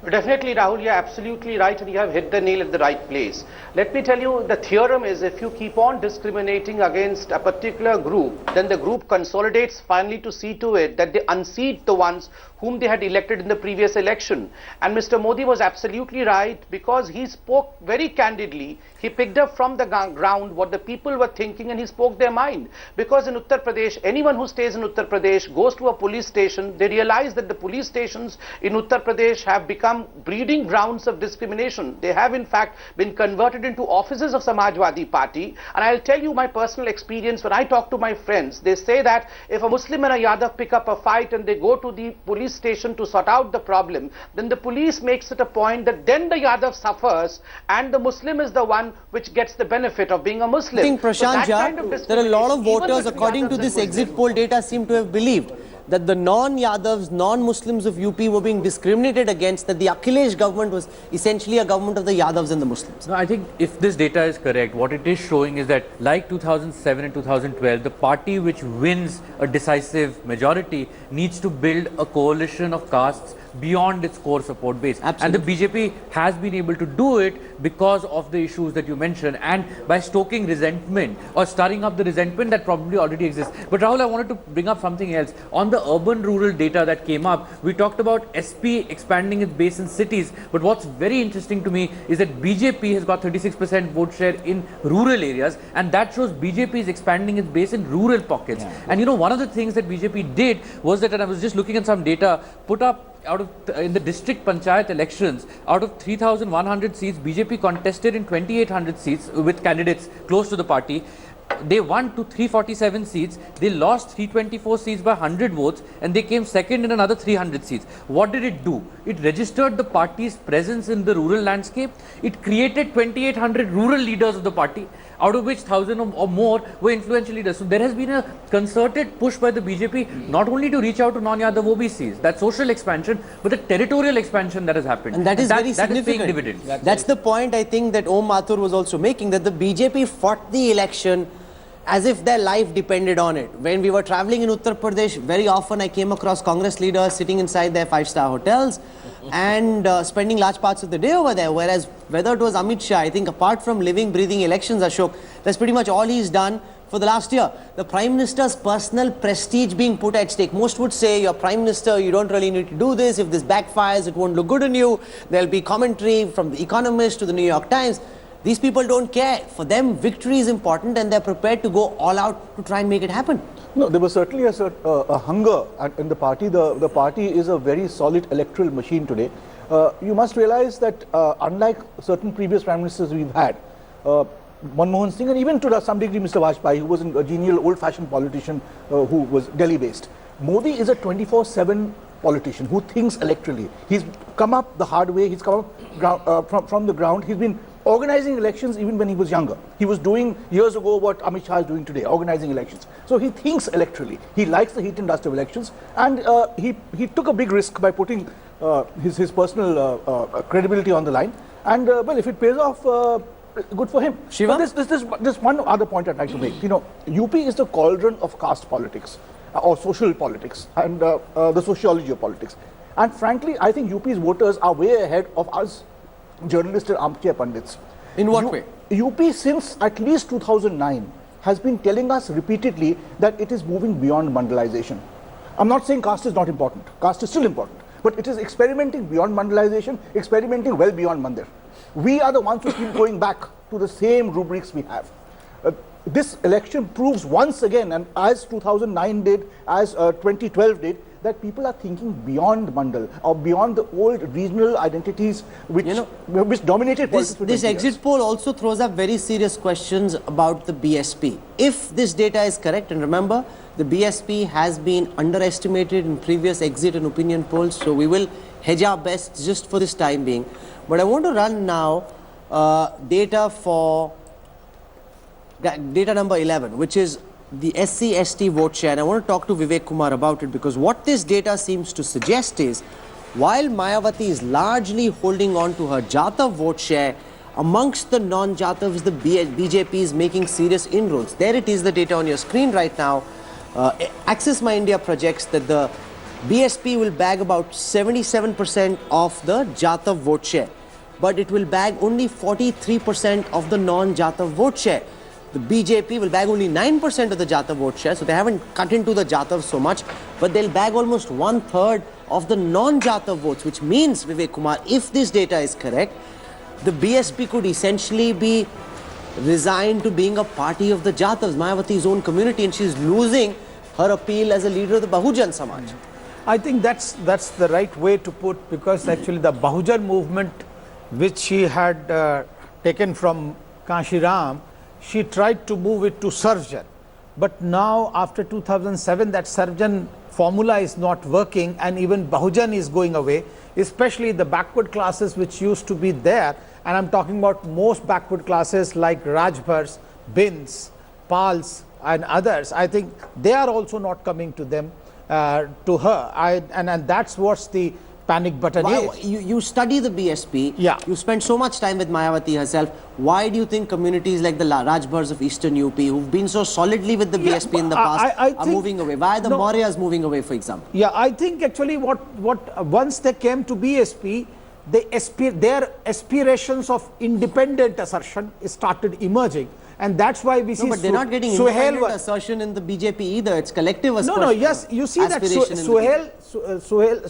Definitely, Rahul, you're absolutely right, and you have hit the nail at the right place. Let me tell you, the theorem is if you keep on discriminating against a particular group, then the group consolidates finally to see to it that they unseat the ones whom they had elected in the previous election. And Mr. Modi was absolutely right, because he spoke very candidly. He picked up from the ground what the people were thinking, and he spoke their mind. Because in Uttar Pradesh, anyone who stays in Uttar Pradesh goes to a police station, they realize that the police stations in Uttar Pradesh have become breeding grounds of discrimination. They have in fact been converted into offices of Samajwadi Party. And I'll tell you my personal experience. When I talk to my friends, they say that if a Muslim and a Yadav pick up a fight and they go to the police station to sort out the problem, then the police makes it a point that then the Yadav suffers and the Muslim is the one which gets the benefit of being a Muslim. I think, Prashant, there are a lot of discrimination, even voters, between according to Yadavs this and exit Muslims, poll data, seem to have believed that the non-Yadavs, non-Muslims of UP were being discriminated against, that the Akhilesh government was essentially a government of the Yadavs and the Muslims. No, I think if this data is correct, what it is showing is that like 2007 and 2012, the party which wins a decisive majority needs to build a coalition of castes beyond its core support base. Absolutely. And the BJP has been able to do it because of the issues that you mentioned and by stoking resentment or stirring up the resentment that probably already exists. But Rahul, I wanted to bring up something else. On the urban-rural data that came up, we talked about SP expanding its base in cities. But what's very interesting to me is that BJP has got 36% vote share in rural areas, and that shows BJP is expanding its base in rural pockets. Yeah. And you know, one of the things that BJP did was that, and I was just looking at some data, put up in the district panchayat elections, out of 3,100 seats, BJP contested in 2,800 seats with candidates close to the party. They won to 347 seats, they lost 324 seats by 100 votes, and they came second in another 300 seats. What did it do? It registered the party's presence in the rural landscape. It created 2,800 rural leaders of the party, out of which 1,000 or more were influential leaders. So there has been a concerted push by the BJP not only to reach out to non-Yadav OBCs, that social expansion, but the territorial expansion that has happened. And that is very significant. That is paying dividends. That's the point, I think, that Om Mathur was also making, that the BJP fought the election as if their life depended on it. When we were traveling in Uttar Pradesh, very often I came across Congress leaders sitting inside their five-star hotels and spending large parts of the day over there. Whereas whether it was Amit Shah, I think apart from living, breathing elections, Ashok, that's pretty much all he's done for the last year. The Prime Minister's personal prestige being put at stake. Most would say, you're Prime Minister, you don't really need to do this. If this backfires, it won't look good on you. There'll be commentary from The Economist to the New York Times. These people don't care. For them, victory is important and they're prepared to go all out to try and make it happen. No, there was certainly a hunger in the party. The party is a very solid electoral machine today. You must realize that unlike certain previous prime ministers we've had, Manmohan Singh and even to some degree Mr. Vajpayee, who was a genial old-fashioned politician who was Delhi-based, Modi is a 24/7 politician who thinks electorally. He's come up the hard way. He's come up from the ground. He's been organizing elections even when he was younger. He was doing years ago what Amit Shah is doing today, organizing elections. So he thinks electorally. He likes the heat and dust of elections, and he took a big risk by putting his personal credibility on the line. And well, if it pays off, good for him. Shiva? But this one other point I'd like to make. You know, UP is the cauldron of caste politics or social politics and the sociology of politics. And frankly, I think UP's voters are way ahead of us journalists and armchair pundits. In what way? UP since at least 2009 has been telling us repeatedly that it is moving beyond mandalization. I'm not saying caste is not important. Caste is still important. But it is experimenting beyond mandalization, experimenting well beyond Mandir. We are the ones who keep going back to the same rubrics we have. This election proves once again, and as 2009 did, as 2012 did, that people are thinking beyond Mandal or beyond the old regional identities which, which dominated politics. This exit poll also throws up very serious questions about the BSP. If this data is correct, and remember, the BSP has been underestimated in previous exit and opinion polls, so we will hedge our best just for this time being. But I want to run now data number 11, which is the SC/ST vote share, and I want to talk to Vivek Kumar about it, because what this data seems to suggest is, while Mayawati is largely holding on to her Jatav vote share, amongst the non-Jatavs, the BJP is making serious inroads. There it is, the data on your screen right now. Access My India projects that the BSP will bag about 77% of the Jatav vote share, but it will bag only 43% of the non-Jatav vote share. The BJP will bag only 9% of the Jatav vote share, so they haven't cut into the Jatav so much, but they'll bag almost 1/3 of the non-Jatav votes, which means, Vivek Kumar, if this data is correct, the BSP could essentially be resigned to being a party of the Jatavs, Mayawati's own community, and she's losing her appeal as a leader of the Bahujan Samaj. I think that's the right way to put, because actually the Bahujan movement, which she had taken from Kanshiram, she tried to move it to Sarjan. But now after 2007, that Sarjan formula is not working, and even Bahujan is going away, especially the backward classes which used to be there. And I'm talking about most backward classes like Rajbhars, Bins, Pals and others. I think they are also not coming to them, to her. And that's what's the panic button is. You study the BSP, Yeah. you spend so much time with Mayawati herself. Why do you think communities like the Rajbhars of Eastern UP, who've been so solidly with the BSP in the past, I are think- moving away? Why are the No. Mauryas moving away, for example? Yeah, I think actually what once they came to BSP, their aspirations of independent assertion started emerging, and that's why we see. No, but they're not getting Suhail independent was- assertion in the BJP either. It's collective No, yes, you see that aspiration in the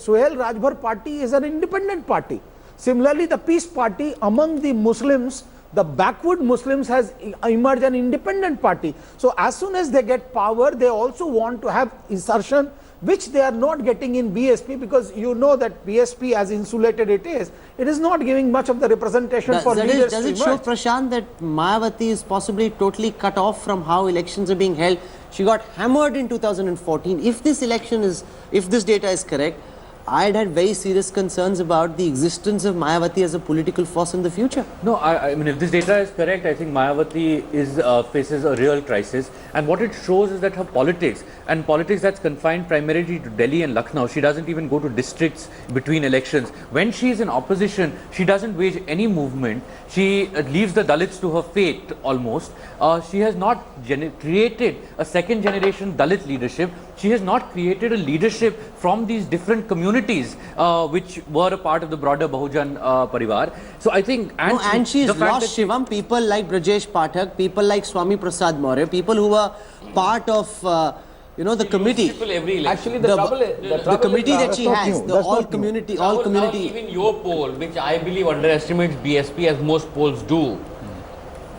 Suhail Rajbhar party is an independent party. Similarly, the Peace Party among the Muslims, the backward Muslims, has emerged an independent party. So as soon as they get power, they also want to have insertion, which they are not getting in BSP, because you know that BSP, as insulated it is not giving much of the representation for leaders Does to it show, emerge. Prashant, that Mayawati is possibly totally cut off from how elections are being held? She got hammered in 2014. If this data is correct, I'd had very serious concerns about the existence of Mayawati as a political force in the future. No, I mean, if this data is correct, I think Mayawati faces a real crisis. And what it shows is that her politics, and politics that's confined primarily to Delhi and Lucknow, she doesn't even go to districts between elections. When she is in opposition, she doesn't wage any movement. She leaves the Dalits to her fate almost. She has not created a second generation Dalit leadership. She has not created a leadership from these different communities which were a part of the broader Bahujan Parivar. So I think, And she's the fact lost, that Shivam, people like Brajesh Pathak, people like Swami Prasad Maurya, people who were part of the committee. People every election. Actually, the trouble is, The committee that she not has, new. the That's all not new. community, Now even your poll, which I believe underestimates BSP as most polls do,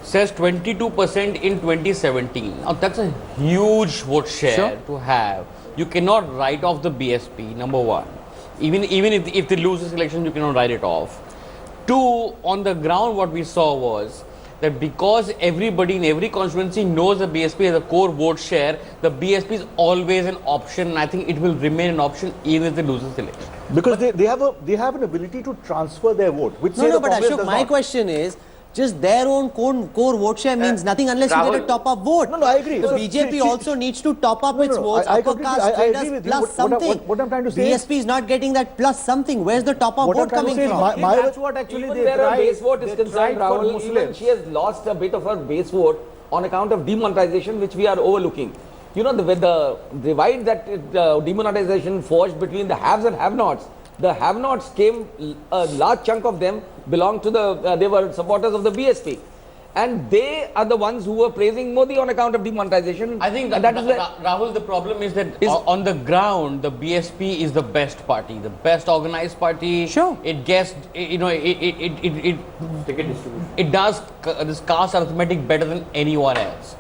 says 22% in 2017. Now that's a huge vote share to have. You cannot write off the BSP, number one. Even if they lose this election, you cannot write it off. Two, on the ground what we saw was that because everybody in every constituency knows the BSP has a core vote share, the BSP is always an option, and I think it will remain an option even if they lose this election. Because they have an ability to transfer their vote, which say No, the but Congress Ashok, does my not. question is, just their own core vote share means nothing unless you get a Rahul. top-up vote. No, I agree. The So, BJP she- also needs to top up its votes, I upper completely- caste I agree traders with you. plus something. What I'm trying to say is- BSP is not getting that plus something. Where's the top-up What I'm vote trying to coming say is from? That's what actually Even they where her tried. base vote is They concerned, tried for Rahul, even Muslims. she has lost a bit of her base vote on account of demonetization, which we are overlooking. You know, the divide that demonetization forged between the haves and have-nots. The have-nots came, a large chunk of them belonged to they were supporters of the BSP. And they are the ones who were praising Modi on account of demonetization. I think that is Rahul, the problem is that on the ground, the BSP is the best party, the best organized party. Sure. It gets, it does this caste arithmetic better than anyone else.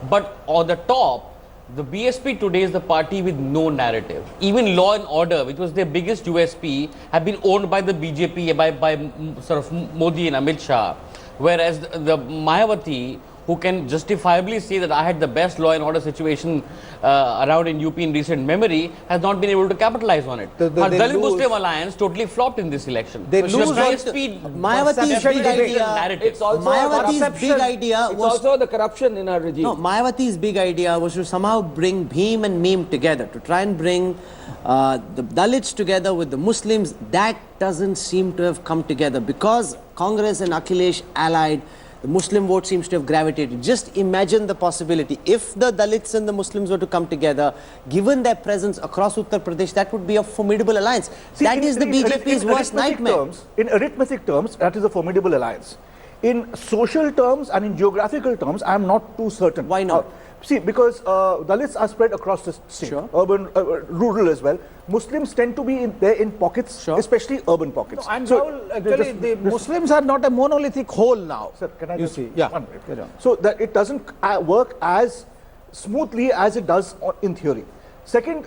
But on the top, the BSP today is the party with no narrative. Even law and order, which was their biggest USP, have been owned by the BJP, by sort of Modi and Amit Shah. Whereas the Mayawati, who can justifiably say that I had the best law and order situation around in UP in recent memory, has not been able to capitalize on it. Her they Dalit lose- Muslim alliance totally flopped in this election. They The lose BSP Mayawati's perception big is a idea- narrative. It's also Mayawati's corruption. big idea It's was also the corruption in her regime. No, Mayawati's big idea was to somehow bring Bhim and Meme together, to try and bring the Dalits together with the Muslims. That doesn't seem to have come together because Congress and Akhilesh allied. The Muslim vote seems to have gravitated. Just imagine the possibility. If the Dalits and the Muslims were to come together, given their presence across Uttar Pradesh, that would be a formidable alliance. That is the BJP's worst nightmare. In arithmetic terms, that is a formidable alliance. In social terms and in geographical terms, I am not too certain. Why not? See, because Dalits are spread across the state, Sure. urban, rural as well. Muslims tend to be there in pockets, Sure. especially urban pockets. And So, Rahul, actually, just- the Muslims are not a monolithic whole now. Sir, can I you just, see? Yeah. one minute. Carry on. So that it doesn't work as smoothly as it does in theory. Second,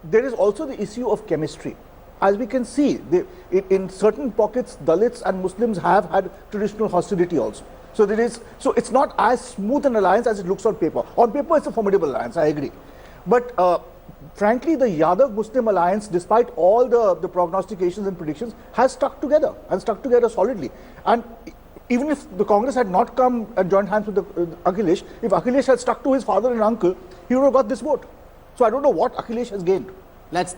there is also the issue of chemistry. As we can see, in certain pockets, Dalits and Muslims have had traditional hostility also. So so it's not as smooth an alliance as it looks on paper. On paper, it's a formidable alliance, I agree. But frankly, the Yadav-Muslim alliance, despite all the prognostications and predictions, has stuck together and stuck together solidly. And even if the Congress had not come and joined hands with Akhilesh, if Akhilesh had stuck to his father and uncle, he would have got this vote. So I don't know what Akhilesh has gained. That's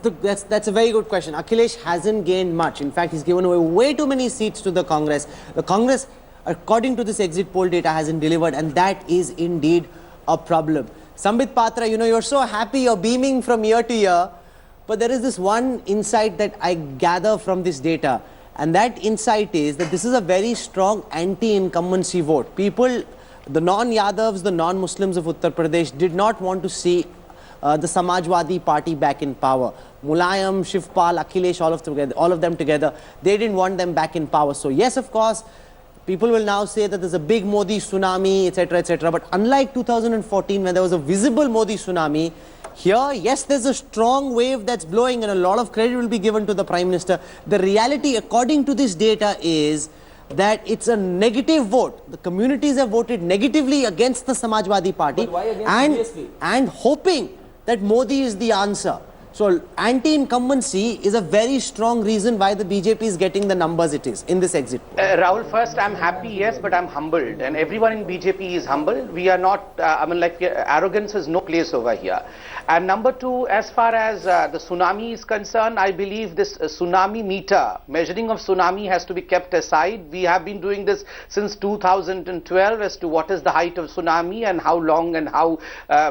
a very good question. Akhilesh hasn't gained much. In fact, he's given away way too many seats to the Congress. The Congress, according to this exit poll data, hasn't delivered, and that is indeed a problem. Sambit Patra, you know, you're so happy, you're beaming from year to year, but there is this one insight that I gather from this data, and that insight is that this is a very strong anti-incumbency vote. People, the non-Yadavs, the non-Muslims of Uttar Pradesh did not want to see the Samajwadi Party back in power. Mulayam, Shivpal, Akhilesh, all of them together, they didn't want them back in power. So yes, of course, people will now say that there's a big Modi tsunami, etc., etc. But unlike 2014, when there was a visible Modi tsunami, here, yes, there's a strong wave that's blowing and a lot of credit will be given to the Prime Minister. The reality, according to this data, is that it's a negative vote. The communities have voted negatively against the Samajwadi Party. But why against BSP? And hoping that Modi is the answer. So anti-incumbency is a very strong reason why the BJP is getting the numbers it is in this exit poll. Rahul, first, I'm happy, yes, but I'm humbled. And everyone in BJP is humbled. We are not, arrogance has no place over here. And number two, as far as the tsunami is concerned, I believe this tsunami meter, measuring of tsunami has to be kept aside. We have been doing this since 2012 as to what is the height of tsunami and how long and how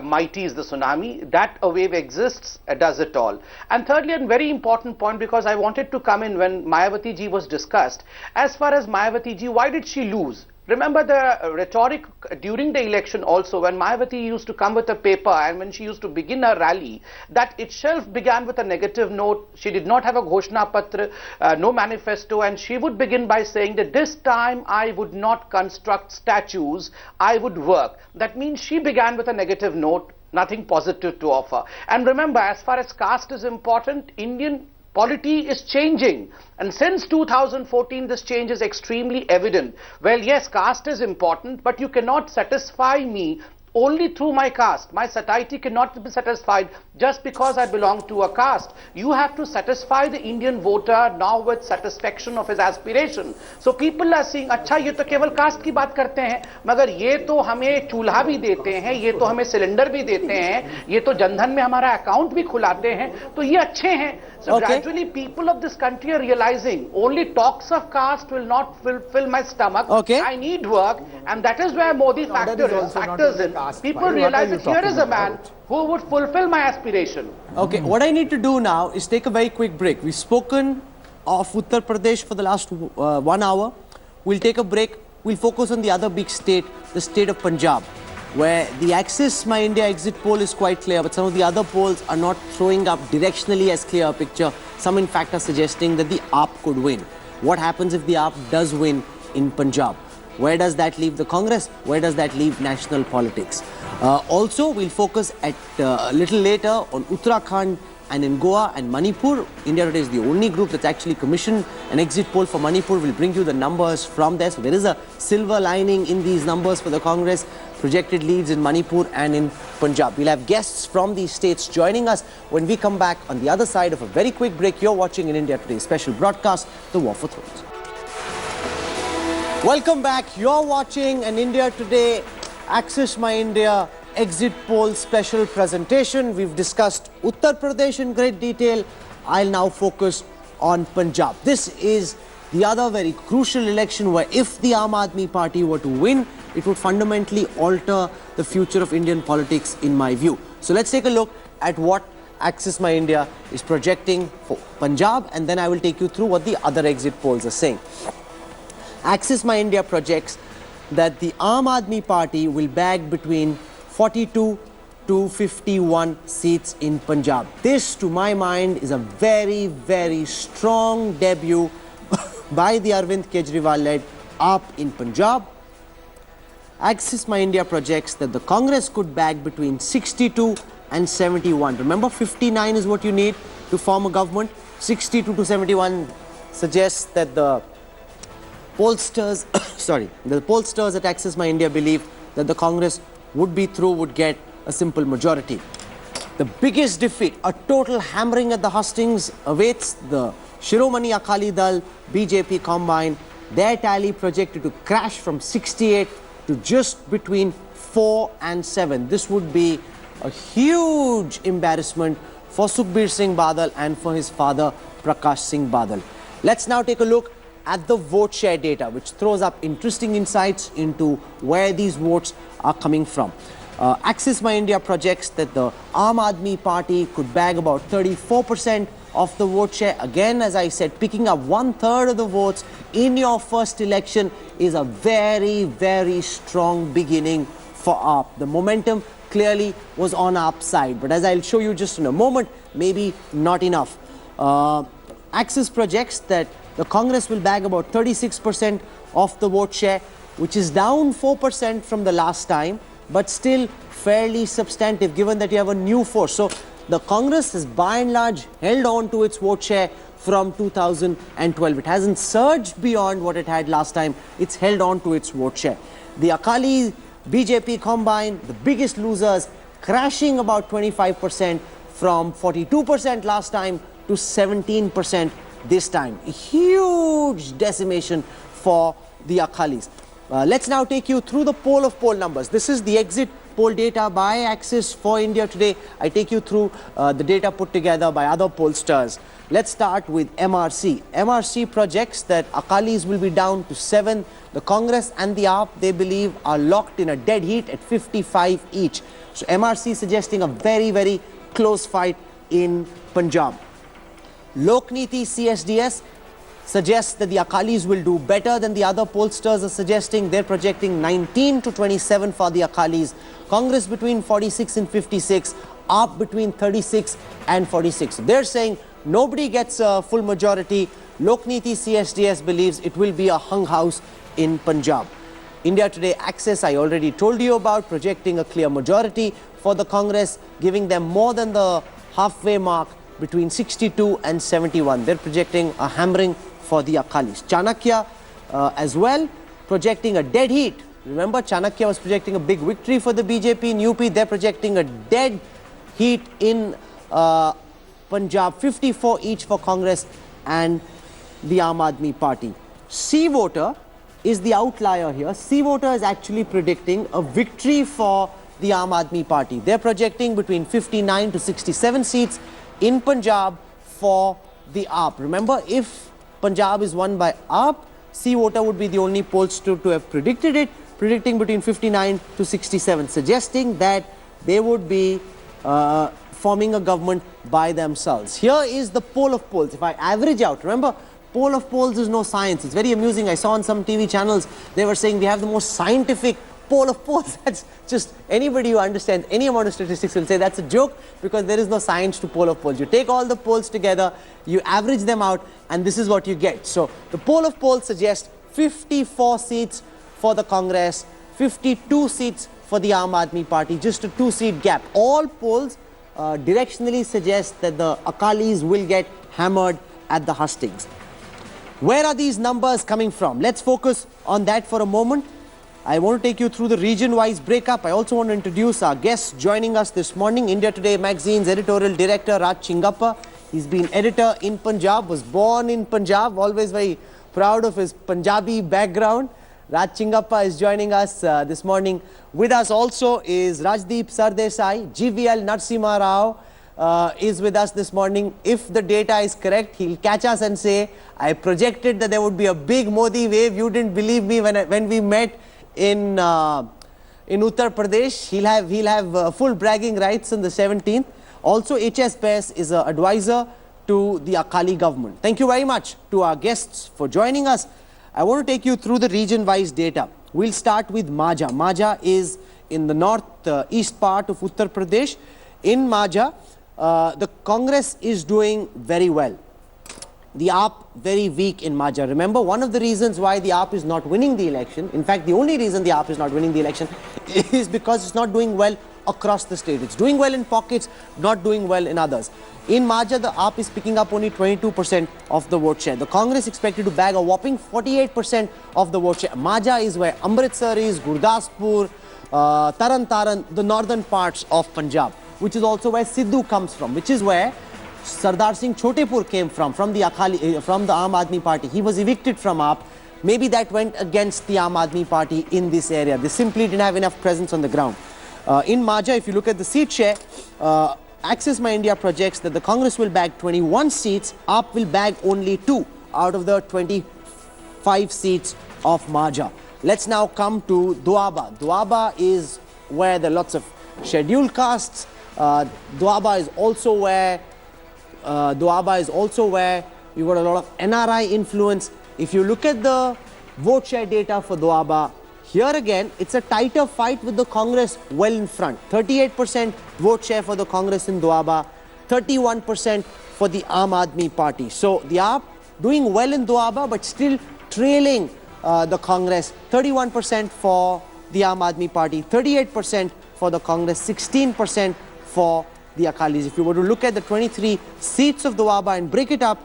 mighty is the tsunami. That a wave exists, does it all. And thirdly, a very important point, because I wanted to come in when Mayawati ji was discussed. As far as Mayawati ji, why did she lose? Remember the rhetoric during the election also, when Mayawati used to come with a paper and when she used to begin her rally, that itself began with a negative note. She did not have a Ghoshna Patra, no manifesto, and she would begin by saying that this time I would not construct statues, I would work. That means she began with a negative note, nothing positive to offer. And remember, as far as caste is important, Indian polity is changing, and since 2014 this change is extremely evident. Well, yes, caste is important, but you cannot satisfy me only through my caste. My satiety cannot be satisfied just because I belong to a caste. You have to satisfy the Indian voter now with satisfaction of his aspiration. So people are saying, अच्छा ये तो केवल caste की बात करते हैं, मगर ये तो हमें चूल्हा भी देते हैं, ये तो हमें सिलेंडर भी देते हैं, ये तो जनधन में हमारा अकाउंट भी खुलाते हैं, तो ये अच्छे हैं. So gradually people of this country are realizing only talks of caste will not fill my stomach. I need work, and that is where Modi factors in. People realize that here is a man who would fulfill my aspiration. Okay, what I need to do now is take a very quick break. We've spoken of Uttar Pradesh for the last 1 hour. We'll take a break. We'll focus on the other big state, the state of Punjab, where the Axis My India exit poll is quite clear, but some of the other polls are not throwing up directionally as clear a picture. Some in fact are suggesting that the AAP could win. What happens if the AAP does win in Punjab? Where does that leave the Congress? Where does that leave national politics? Also, we'll focus at a little later on Uttarakhand and in Goa and Manipur. India Today is the only group that's actually commissioned an exit poll for Manipur. We'll bring you the numbers from there. So there is a silver lining in these numbers for the Congress. Projected leads in Manipur and in Punjab. We'll have guests from these states joining us when we come back on the other side of a very quick break. You're watching in India Today special broadcast, The War for Thrones. Welcome back. You're watching an India Today Axis My India exit poll special presentation. We've discussed Uttar Pradesh in great detail. I'll now focus on Punjab. This is the other very crucial election where if the Aam Aadmi Party were to win, it would fundamentally alter the future of Indian politics in my view. So let's take a look at what Axis My India is projecting for Punjab, and then I will take you through what the other exit polls are saying. Axis My India projects that the Aam Aadmi Party will bag between 42 to 51 seats in Punjab. This, to my mind, is a very, very strong debut by the Arvind Kejriwal-led AAP in Punjab. Axis My India projects that the Congress could bag between 62 and 71. Remember, 59 is what you need to form a government. 62 to 71 suggests that the pollsters, the pollsters at Axis My India believe that the Congress would be through, would get a simple majority. The biggest defeat, a total hammering at the hustings, awaits the Shiromani Akali Dal BJP combine. Their tally projected to crash from 68 to just between 4 and 7. This would be a huge embarrassment for Sukhbir Singh Badal and for his father Prakash Singh Badal. Let's now take a look at the vote share data, which throws up interesting insights into where these votes are coming from. Axis My India projects that the Aam Aadmi Party could bag about 34% of the vote share. Again, as I said, picking up 1/3 of the votes in your first election is a very, very strong beginning for AAP. The momentum clearly was on AAP's side, but as I'll show you just in a moment, maybe not enough. Axis projects that the Congress will bag about 36% of the vote share, which is down 4% from the last time, but still fairly substantive given that you have a new force. So the Congress has by and large held on to its vote share from 2012. It hasn't surged beyond what it had last time. It's held on to its vote share. The Akali BJP combine, the biggest losers, crashing about 25% from 42% last time to 17% this time. A huge decimation for the Akalis. Let's now take you through the poll of poll numbers. This is the exit poll data by Axis for India today. I take you through the data put together by other pollsters. Let's start with MRC. MRC projects that Akalis will be down to 7. The Congress and the AAP, they believe, are locked in a dead heat at 55 each. So MRC suggesting a very, very close fight in Punjab. Lokniti CSDS suggests that the Akalis will do better than the other pollsters are suggesting. They're projecting 19 to 27 for the Akalis. Congress between 46 and 56, AAP between 36 and 46. They're saying nobody gets a full majority. Lokniti CSDS believes it will be a hung house in Punjab. India Today Access, I already told you about, projecting a clear majority for the Congress, giving them more than the halfway mark between 62 and 71. They're projecting a hammering for the Akalis. Chanakya as well, projecting a dead heat. Remember, Chanakya was projecting a big victory for the BJP in UP. They're projecting a dead heat in Punjab, 54 each for Congress and the Aam Aadmi Party. C voter is the outlier here. C voter is actually predicting a victory for the Aam Aadmi Party. They're projecting between 59 to 67 seats in Punjab for the AAP. Remember, if Punjab is won by AAP, C voter would be the only pollster to have predicted it, predicting between 59 to 67, suggesting that they would be forming a government by themselves. Here is the poll of polls. If I average out, remember, poll of polls is no science. It's very amusing. I saw on some TV channels, they were saying we have the most scientific poll of polls. That's just, anybody who understands any amount of statistics will say that's a joke, because there is no science to poll of polls. You take all the polls together, you average them out, and this is what you get. So the poll of polls suggests 54 seats for the Congress, 52 seats for the Aam Aadmi Party, just a 2-seat gap. All polls directionally suggest that the Akalis will get hammered at the hustings. Where are these numbers coming from? Let's focus on that for a moment. I want to take you through the region-wise breakup. I also want to introduce our guest joining us this morning, India Today magazine's editorial director, Raj Chingappa. He's been editor in Punjab, was born in Punjab, always very proud of his Punjabi background. Raj Chingappa is joining us this morning. With us also is Rajdeep Sardesai, GVL Narasimha Rao, is with us this morning. If the data is correct, he'll catch us and say, I projected that there would be a big Modi wave. You didn't believe me when we met in Uttar Pradesh. He'll have full bragging rights on the 17th. Also, HS Bais is an advisor to the Akali government. Thank you very much to our guests for joining us. I want to take you through the region-wise data. We'll start with Majha. Majha is in the north-east part of Uttar Pradesh. In Majha, the Congress is doing very well. The AAP very weak in Majha. Remember, one of the reasons why the AAP is not winning the election, in fact, the only reason the AAP is not winning the election is because it's not doing well across the state. It's doing well in pockets, not doing well in others. In Majha, the AAP is picking up only 22% of the vote share. The Congress expected to bag a whopping 48% of the vote share. Majha is where Amritsar is, Gurdaspur, Taran Taran, the northern parts of Punjab, which is also where Sidhu comes from, which is where Sardar Singh Chotepur came from the Aam Aadmi Party. He was evicted from AAP. Maybe that went against the Aam Aadmi Party in this area. They simply didn't have enough presence on the ground. In Majha, if you look at the seat share, Access My India projects that the Congress will bag 21 seats, AAP will bag only 2 out of the 25 seats of Majha. Let's now come to Doaba. Doaba is where there are lots of scheduled castes. Doaba is also where you've got a lot of NRI influence. If you look at the vote share data for Doaba, here again, it's a tighter fight with the Congress well in front. 38% vote share for the Congress in Doaba, 31% for the Aam Aadmi Party. So the AAP doing well in Doaba, but still trailing the Congress. 31% for the Aam Aadmi Party, 38% for the Congress, 16% for the Akalis. If you were to look at the 23 seats of Doaba and break it up,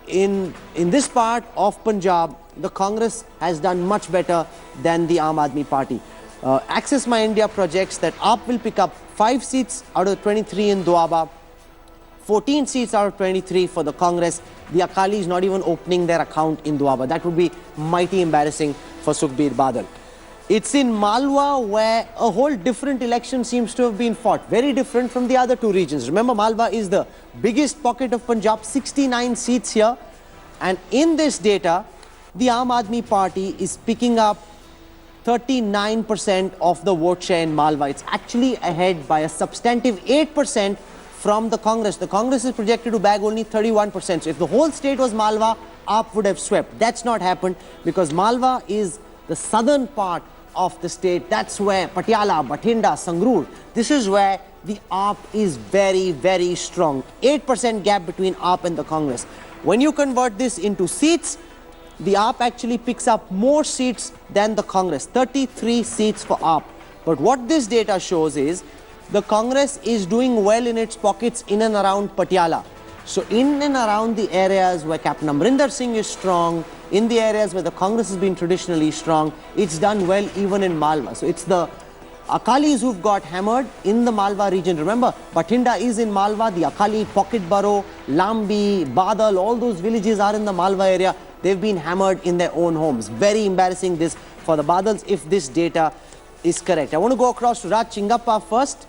in this part of Punjab, the Congress has done much better than the Aam Aadmi Party. Access My India projects that AAP will pick up 5 seats out of the 23 in Doaba, 14 seats out of 23 for the Congress. The Akalis not even opening their account in Doaba. That would be mighty embarrassing for Sukhbir Badal. It's in Malwa where a whole different election seems to have been fought. Very different from the other 2 regions. Remember, Malwa is the biggest pocket of Punjab, 69 seats here. And in this data, the Aam Aadmi Party is picking up 39% of the vote share in Malwa. It's actually ahead by a substantive 8% from the Congress. The Congress is projected to bag only 31%. So if the whole state was Malwa, AAP would have swept. That's not happened because Malwa is the southern part of the state. That's where Patiala, Bathinda, Sangrur, this is where the AAP is very, very strong. 8% gap between AAP and the Congress. When you convert this into seats, the AAP actually picks up more seats than the Congress, 33 seats for AAP. But what this data shows is the Congress is doing well in its pockets in and around Patiala. So in and around the areas where Captain Amrinder Singh is strong, in the areas where the Congress has been traditionally strong, it's done well even in Malwa. So it's the Akalis who've got hammered in the Malwa region. Remember, Bathinda is in Malwa, the Akali pocket borough, Lambi, Badal, all those villages are in the Malwa area. They've been hammered in their own homes. Very embarrassing this for the Badals if this data is correct. I want to go across to Raj Chingappa first.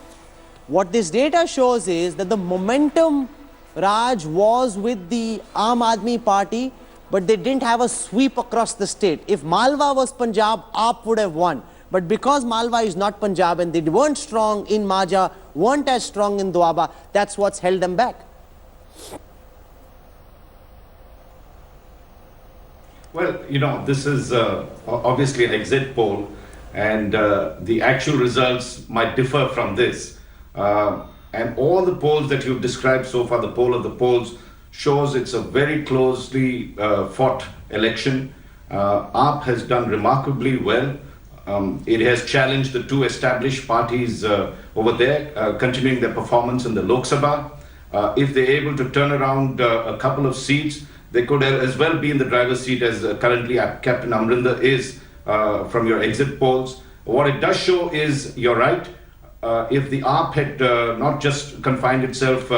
What this data shows is that the momentum, Raj, was with the Aam Aadmi Party, but they didn't have a sweep across the state. If Malwa was Punjab, AAP would have won. But because Malwa is not Punjab and they weren't strong in Majha, weren't as strong in Doaba, that's what's held them back. Well, you know, this is obviously an exit poll, and the actual results might differ from this. And all the polls that you've described so far, the poll of the polls, shows it's a very closely fought election. AAP has done remarkably well. It has challenged the 2 established parties over there, continuing their performance in the Lok Sabha. If they're able to turn around a couple of seats, they could as well be in the driver's seat as currently Captain Amrinder is from your exit polls. What it does show is, you're right, if the AAP had not just confined itself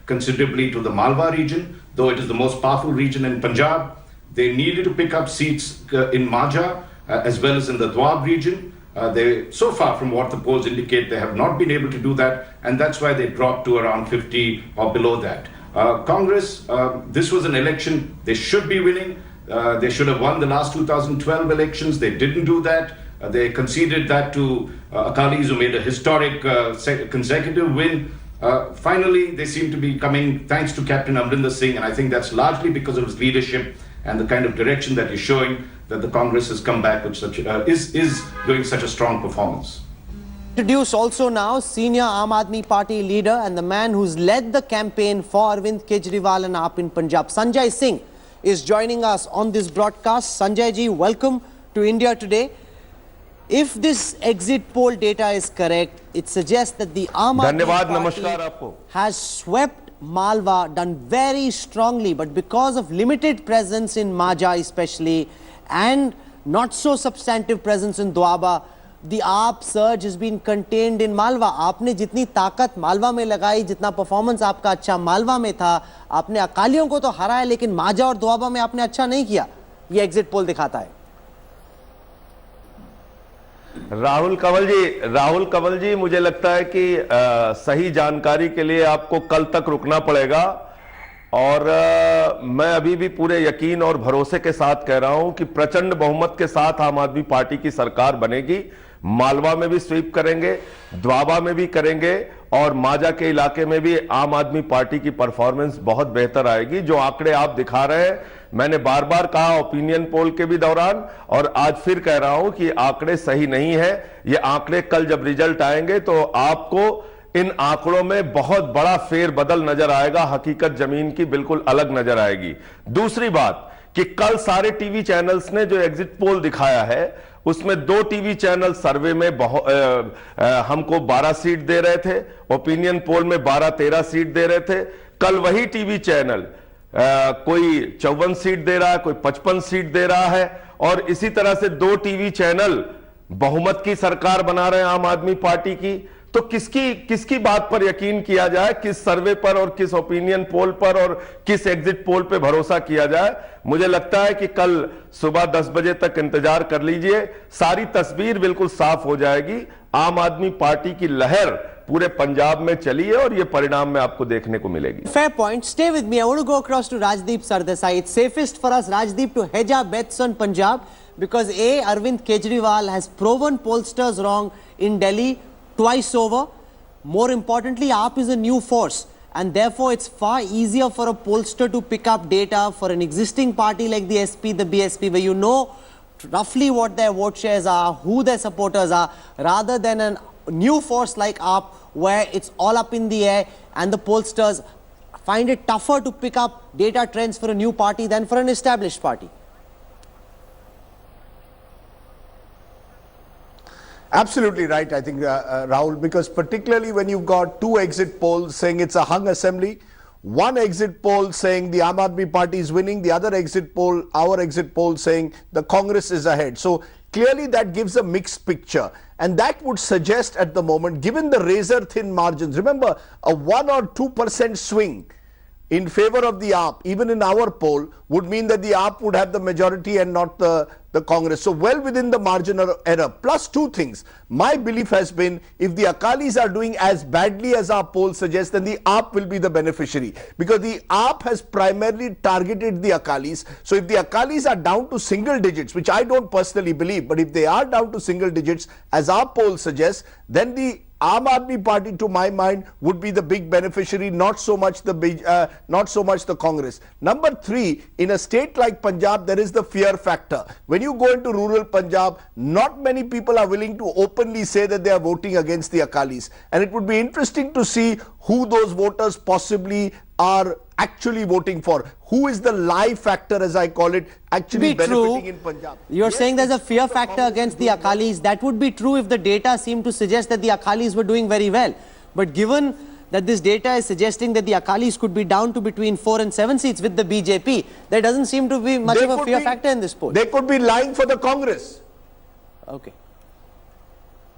considerably to the Malwa region, though it is the most powerful region in Punjab, they needed to pick up seats in Majha as well as in the Doab region. So far from what the polls indicate, they have not been able to do that, and that's why they dropped to around 50 or below that. Congress, this was an election they should be winning. They should have won the last 2012 elections. They didn't do that. They conceded that to Akalis, who made a historic consecutive win. Finally, they seem to be coming thanks to Captain Amrinder Singh, and I think that's largely because of his leadership and the kind of direction that he's showing, that the Congress has come back with such is doing such a strong performance. Introduce also now senior Aam Aadmi Party leader and the man who's led the campaign for Arvind Kejriwal and AAP in Punjab. Sanjay Singh is joining us on this broadcast. Sanjay ji, welcome to India Today. If this exit poll data is correct, it suggests that the Aam Aadmi Party has swept Malwa, done very strongly, but because of limited presence in Maja especially and not so substantive presence in Doaba, the AAP surge has been contained in Malwa. आपने जितनी ताकत मालवा में लगाई, जितना performance आपका अच्छा मालवा में था, आपने अकालियों को तो हराया, लेकिन माजा और दोआबा में आपने अच्छा नहीं किया, ये एग्जिट पोल दिखाता है। राहुल कंवल जी, मुझे लगता है कि सही जानकारी के लिए आपको कल तक रुकना पड़ेगा, और मैं अभी भी पूरे यकीन और भरोसे के साथ कह रहा हूं कि प्रचंड बहुमत के साथ आम आदमी पार्टी की सरकार बनेगी। मालवा में भी स्वीप करेंगे, द्वाबा में भी करेंगे, और माजा के इलाके में भी आम आदमी पार्टी की परफॉर्मेंस बहुत बेहतर आएगी। जो आंकड़े आप दिखा रहे हैं, मैंने बार बार कहा ओपिनियन पोल के भी दौरान, और आज फिर कह रहा हूं कि आंकड़े सही नहीं है। ये आंकड़े कल जब रिजल्ट आएंगे तो आपको इन आंकड़ों में बहुत बड़ा फेरबदल नजर आएगा, हकीकत जमीन की बिल्कुल अलग नजर आएगी। दूसरी बात कि कल सारे टीवी चैनल्स ने जो एग्जिट पोल दिखाया है, उसमें 2 टीवी चैनल सर्वे में हमको 12 सीट दे रहे थे, ओपिनियन पोल में 12-13 सीट दे रहे थे। कल वही टीवी चैनल कोई 54 सीट दे रहा है, कोई 55 सीट दे रहा है, और इसी तरह से 2 टीवी चैनल बहुमत की सरकार बना रहे हैं आम आदमी पार्टी की। तो किसकी बात पर यकीन किया जाए, किस सर्वे पर और किस ओपिनियन पोल पर और किस एग्जिट पोल पे भरोसा किया जाए? मुझे लगता है कि कल सुबह 10 बजे तक इंतजार कर लीजिए, सारी तस्वीर बिल्कुल साफ हो जाएगी। आम आदमी पार्टी की लहर पूरे पंजाब में चली है और ये परिणाम में आपको देखने को मिलेगी। Fair point. Stay with me. I want to go across to Rajdeep Sardesai. It's safest for us, Rajdeep, to hedge our bets on Punjab because A, Arvind Kejriwal has proven pollsters wrong in Delhi twice over. More importantly, AAP is a new force, and therefore it's far easier for a pollster to pick up data for an existing party like the SP, the BSP, where you know roughly what their vote shares are, who their supporters are, rather than a new force like AAP where it's all up in the air and the pollsters find it tougher to pick up data trends for a new party than for an established party. Absolutely right, I think, Rahul, because particularly when you've got 2 exit polls saying it's a hung assembly, 1 exit poll saying the Aam Aadmi Party is winning, the other exit poll, our exit poll, saying the Congress is ahead. So clearly that gives a mixed picture, and that would suggest at the moment, given the razor thin margins, remember a 1 or 2% swing in favor of the AAP, even in our poll, would mean that the AAP would have the majority and not the Congress. So well within the margin of error. Plus 2 things. My belief has been if the Akalis are doing as badly as our poll suggests, then the AAP will be the beneficiary. Because the AAP has primarily targeted the Akalis. So if the Akalis are down to single digits, which I don't personally believe, but if they are down to single digits, as our poll suggests, then the Aam Aadmi Party, to my mind, would be the big beneficiary, not so much the Congress. Number 3, in a state like Punjab, there is the fear factor. When you go into rural Punjab, not many people are willing to openly say that they are voting against the Akalis. And it would be interesting to see who those voters possibly are actually voting for. Who is the lie factor, as I call it, actually benefiting in Punjab? You're saying there's a fear factor against the Akalis. That would be true if the data seemed to suggest that the Akalis were doing very well. But given that this data is suggesting that the Akalis could be down to between 4 and 7 seats with the BJP, there doesn't seem to be much of a fear factor in this poll. They could be lying for the Congress. Okay.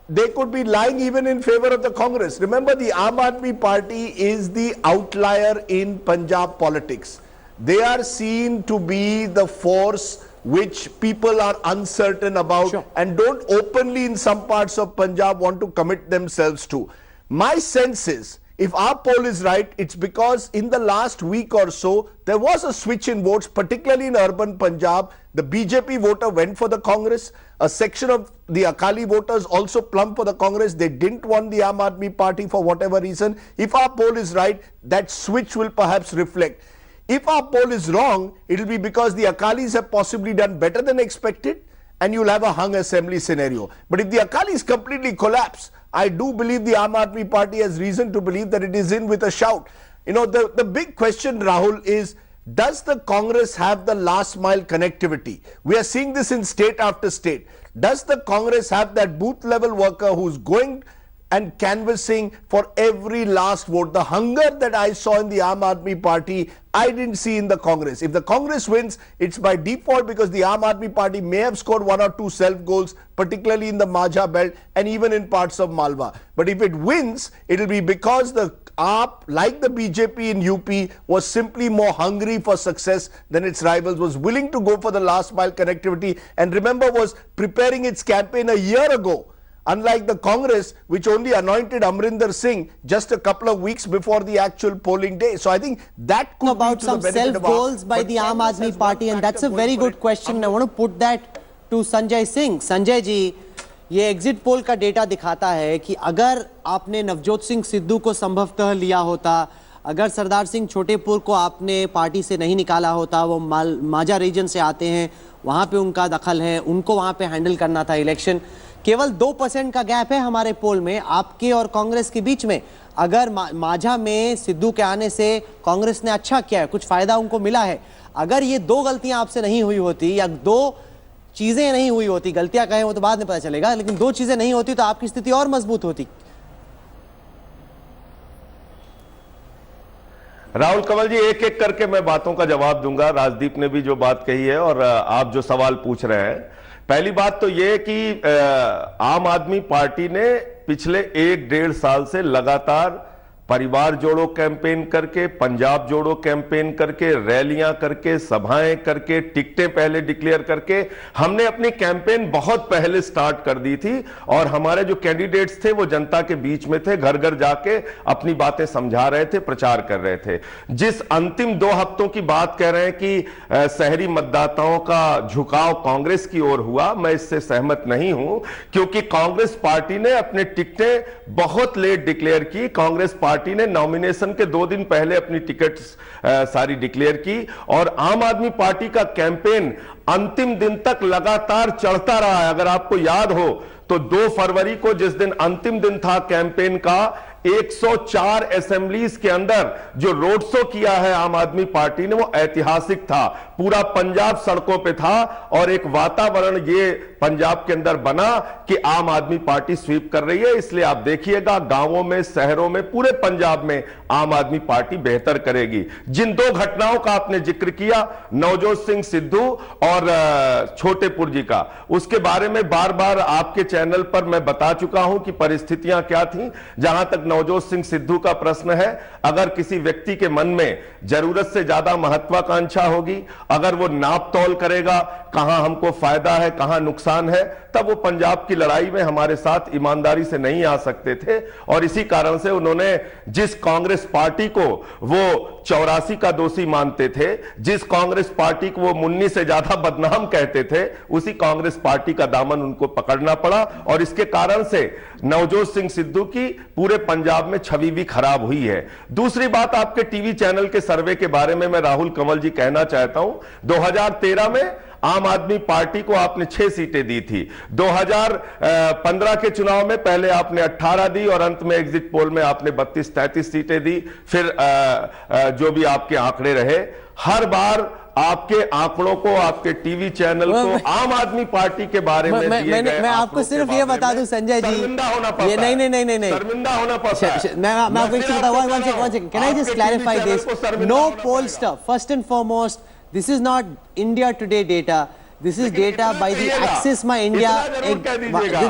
They could be lying even in favor of the Congress. Remember, the Aam Aadmi Party is the outlier in Punjab politics. They are seen to be the force which people are uncertain about and don't openly in some parts of Punjab want to commit themselves to. My sense is, if our poll is right, it's because in the last week or so, there was a switch in votes, particularly in urban Punjab. The BJP voter went for the Congress. A section of the Akali voters also plumped for the Congress. They didn't want the Aam Aadmi Party for whatever reason. If our poll is right, that switch will perhaps reflect. If our poll is wrong, it will be because the Akalis have possibly done better than expected, and you'll have a hung assembly scenario. But if the Akalis completely collapse, I do believe the Aam Aadmi Party has reason to believe that it is in with a shout. You know, the big question, Rahul, is does the Congress have the last mile connectivity? We are seeing this in state after state. Does the Congress have that booth level worker who's going and canvassing for every last vote? The hunger that I saw in the Aam Aadmi Party, I didn't see in the Congress. If the Congress wins, it's by default because the Aam Aadmi Party may have scored 1 or 2 self-goals, particularly in the Majha belt and even in parts of Malwa. But if it wins, it'll be because the AAP, like the BJP in UP, was simply more hungry for success than its rivals, was willing to go for the last mile connectivity, and remember, was preparing its campaign a year ago. Unlike the Congress, which only anointed Amrinder Singh just a couple of weeks before the actual polling day. So I think that could about be to some the benefit self-goals of by the Aam Aadmi Party, and that's a very good question. I want to put that to Sanjay Singh. Sanjay ji, ये exit poll का data दिखाता है कि अगर आपने नवजोत सिंह सिद्धू को संभवतः लिया होता, अगर सरदार सिंह छोटेपुर को आपने पार्टी से नहीं निकाला होता, वो माजा रीजन से आते हैं, वहाँ पे उनका दखल है, उनको वहाँ पे हैंडल करना था इलेक्शन, केवल 2% का गैप है हमारे पोल में आपके और कांग्रेस के बीच में। अगर माझा में सिद्धू के आने से कांग्रेस ने अच्छा किया है, कुछ फायदा उनको मिला है, अगर ये 2 गलतियां आपसे नहीं हुई होती या 2 चीजें नहीं हुई होती, गलतियां कहें वो तो बाद में पता चलेगा, लेकिन 2 चीजें नहीं होती तो आपकी स्थिति और मजबूत होती। राहुल कंवल जी, एक एक करके मैं बातों का जवाब दूंगा। राजदीप ने भी जो बात कही है और आप जो सवाल पूछ रहे हैं, पहली बात तो यह कि आम आदमी पार्टी ने पिछले 1-1.5 साल से लगातार परिवार जोड़ो कैंपेन करके, पंजाब जोड़ो कैंपेन करके, रैलियां करके, सभाएं करके, टिकटें पहले डिक्लेयर करके, हमने अपनी कैंपेन बहुत पहले स्टार्ट कर दी थी और हमारे जो कैंडिडेट्स थे वो जनता के बीच में थे, घर घर जाके अपनी बातें समझा रहे थे, प्रचार कर रहे थे। जिस अंतिम 2 हफ्तों की बात कह रहे हैं कि शहरी मतदाताओं का झुकाव कांग्रेस की ओर हुआ, मैं इससे सहमत नहीं हूं, क्योंकि कांग्रेस पार्टी ने अपने टिकटें बहुत लेट डिक्लेयर की। कांग्रेस पार्टी ने नॉमिनेशन के 2 दिन पहले अपनी टिकट्स सारी डिक्लेयर की और आम आदमी पार्टी का कैंपेन अंतिम दिन तक लगातार चढ़ता रहा है। अगर आपको याद हो तो 2 फरवरी को जिस दिन अंतिम दिन था कैंपेन का, 104 असेंबलीज के अंदर जो रोड शो किया है आम आदमी पार्टी ने, वो ऐतिहासिक था। पूरा पंजाब सड़कों पे था और एक वातावरण ये पंजाब के अंदर बना कि आम आदमी पार्टी स्वीप कर रही है। इसलिए आप देखिएगा गांवों में, शहरों में, पूरे पंजाब में आम आदमी पार्टी बेहतर करेगी। जिन 2 घटनाओं का आपने जिक्र किया, नवजोत सिंह सिद्धू और छोटेपुर जी का, उसके बारे में बार बार आपके चैनल पर मैं बता चुका हूं कि परिस्थितियां क्या थी। जहां तक नवजोत सिंह सिद्धू का प्रश्न है, अगर किसी व्यक्ति के मन में जरूरत से ज्यादा महत्वाकांक्षा होगी, अगर वो नाप तौल करेगा कहां हमको फायदा है, कहां नुकसान है, तब वो पंजाब की लड़ाई में हमारे साथ ईमानदारी से नहीं आ सकते थे। और इसी कारण से उन्होंने जिस कांग्रेस पार्टी को वो 84 का दोषी मानते थे, जिस कांग्रेस पार्टी को वो मुन्नी से ज्यादा बदनाम कहते थे, उसी कांग्रेस पार्टी का दामन उनको पकड़ना पड़ा और इसके कारण से नवजोत सिंह सिद्धू की पूरे पंजाब में छवि भी खराब हुई है। दूसरी बात, आपके टीवी चैनल के सर्वे के बारे में मैं राहुल कंवल जी कहना चाहता हूं। 2013 में आम आदमी पार्टी को आपने 6 सीटें दी थी। 2015 के चुनाव में पहले आपने 18 दी और अंत में एग्जिट पोल में आपने 32-33 सीटें दी। फिर जो भी आपके आंकड़े रहे, हर बार आपके आंकड़ों को, आपके टीवी चैनल को आम आदमी पार्टी के बारे में दिए गए, मैं आपको सिर्फ ये बता दूं संजय जी, ये नहीं शर्मिंदा होना पड़ता है। मैं आपको एक चीज बताऊं, one second, can I just clarify this? No poll stuff. First and foremost, this is not India Today data. This is data by the Axis My India.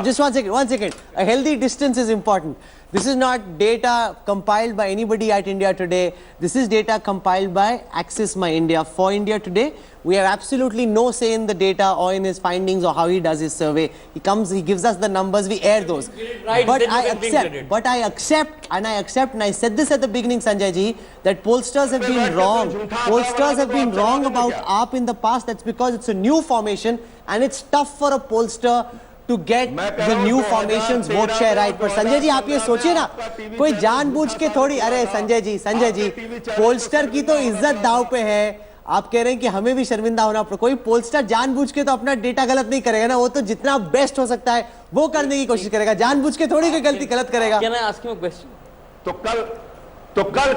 Just one second. A healthy distance is important. This is not data compiled by anybody at India Today. This is data compiled by Axis My India for India Today. We have absolutely no say in the data or in his findings or how he does his survey. He comes, he gives us the numbers, we air those. Right, But I accept, and I said this at the beginning, Sanjay ji, that pollsters have been wrong. Pollsters have been wrong about AAP in the past. That's because it's a new formation and it's tough for a pollster to get the new formations vote share right. But Sanjay ji, आप ये सोचिए ना, कोई जानबूझ के थोड़ी, अरे Sanjay ji, pollster की तो इज्जत दाव पे है. आप कह रहे हैं कि हमें भी शर्मिंदा होना पड़े. कोई पोलस्टर जानबूझ के तो अपना डेटा गलत नहीं करेगा ना. वो तो जितना बेस्ट हो सकता है वो करने की कोशिश करेगा. जानबूझ के थोड़ी कोई गलती गलत करेगा. Can I ask him a question? तो कल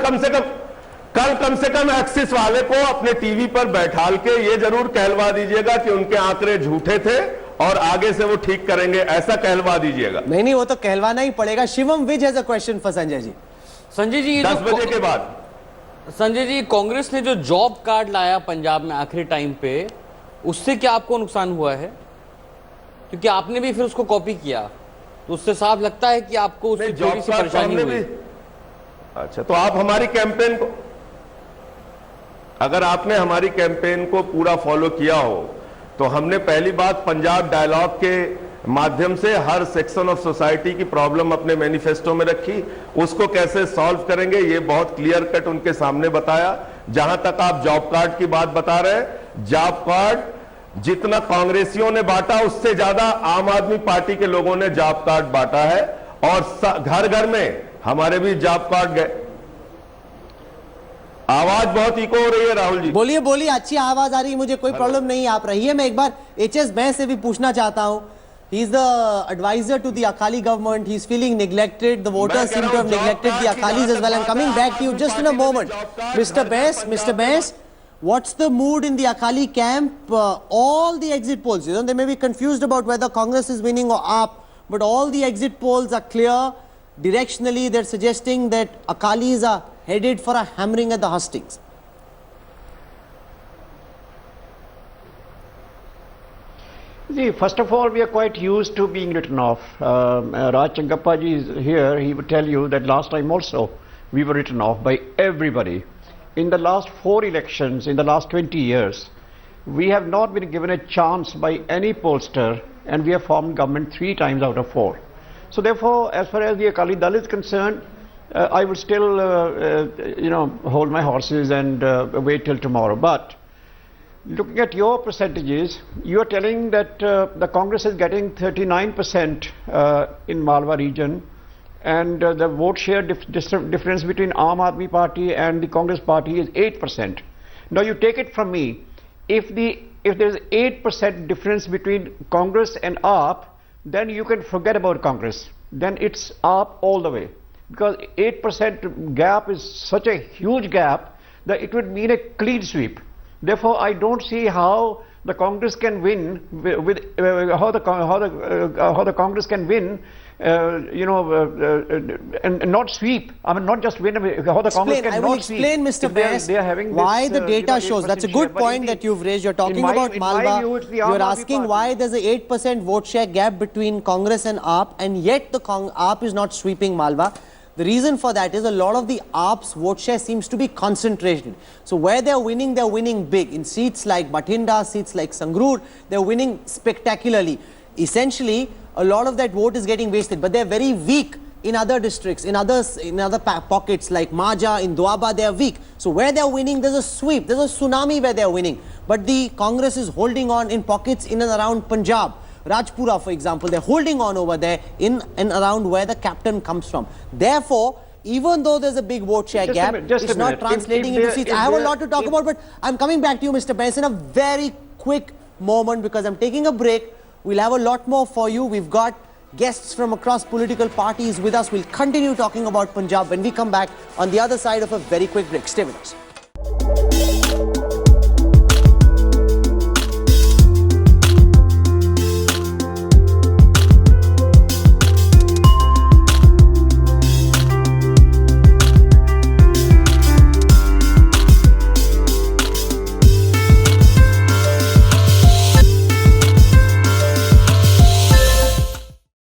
कम से कम एक्सिस वाले को अपने टीवी पर बैठाल के ये जरूर कहलवा दीजिएगा कि उनके आंकड़े झूठे थे और आगे से वो ठीक करेंगे, ऐसा कहलवा दीजिएगा. नहीं, वो तो कहलवाना ही पड़ेगा. Shivam Vij has a question for Sanjay ji. Sanjay ji, 10 बजे के बाद. संजय जी, कांग्रेस ने जो जॉब कार्ड लाया पंजाब में आखिरी टाइम पे, उससे क्या आपको नुकसान हुआ है? क्योंकि आपने भी फिर उसको कॉपी किया, तो उससे साफ लगता है कि आपको उससे थोड़ी सी परेशानी हुई. अच्छा, तो आप हमारी कैंपेन को, अगर आपने हमारी कैंपेन को पूरा फॉलो किया हो, तो हमने पहली बात पंजाब डायलॉग के माध्यम से हर सेक्शन ऑफ सोसाइटी की प्रॉब्लम अपने मैनिफेस्टो में रखी, उसको कैसे सॉल्व करेंगे ये बहुत क्लियर कट उनके सामने बताया. जहां तक आप जॉब कार्ड की बात बता रहे हैं, जॉब कार्ड जितना कांग्रेसियों ने बांटा उससे ज्यादा आम आदमी पार्टी के लोगों ने जॉब कार्ड बांटा है और घर घर में हमारे भी जॉब कार्ड गए. आवाज बहुत इको हो रही है राहुल जी. बोलिए, अच्छी आवाज आ रही है, मुझे कोई प्रॉब्लम नहीं. आप रहिए. मैं एक बार एचएस मैं से भी पूछना चाहता हूं. He is the advisor to the Akali government. He is feeling neglected. The voters seem to have neglected the Akalis as well. I'm coming back to you just in a moment. Mr. Bass, what's the mood in the Akali camp? All the exit polls, they may be confused about whether Congress is winning or AAP, but all the exit polls are clear. Directionally, they're suggesting that Akalis are headed for a hammering at the hustings. See, first of all, we are quite used to being written off. Raj Changappa ji is here. He would tell you that last time also we were written off by everybody. In the last 4 elections, in the last 20 years, we have not been given a chance by any pollster, and we have formed government 3 times out of 4. So therefore, as far as the Akali Dal is concerned, I would still, hold my horses and wait till tomorrow. But looking at your percentages, you are telling that the Congress is getting 39% in Malwa region, and the vote share difference between Aam Aadmi Party and the Congress Party is 8%. Now you take it from me, if there is 8% difference between Congress and AAP, then you can forget about Congress. Then it's AAP all the way, because 8% gap is such a huge gap that it would mean a clean sweep. Therefore, I don't see how the Congress can win how the Congress can win, and not sweep. I mean, not just win. How the Congress can not sweep. I will explain, Mr. Bass, why the data shows. That's a good point that you've raised. You're talking about Malwa. You're asking why there's a 8% vote share gap between Congress and AAP, and yet the AAP is not sweeping Malwa. The reason for that is a lot of the AAP's vote share seems to be concentrated. So where they're winning big. In seats like Bathinda, seats like Sangrur, they're winning spectacularly. Essentially, a lot of that vote is getting wasted, but they're very weak in other districts, in other pockets like Maja, in Doaba, they're weak. So where they're winning, there's a sweep, there's a tsunami where they're winning. But the Congress is holding on in pockets in and around Punjab. Rajpura, for example, they're holding on over there in and around where the captain comes from. Therefore, even though there's a big vote share gap, it's not translating into seats. I have a lot to talk about, but I'm coming back to you, Mr. Bass, in a very quick moment because I'm taking a break. We'll have a lot more for you. We've got guests from across political parties with us. We'll continue talking about Punjab when we come back on the other side of a very quick break. Stay with us.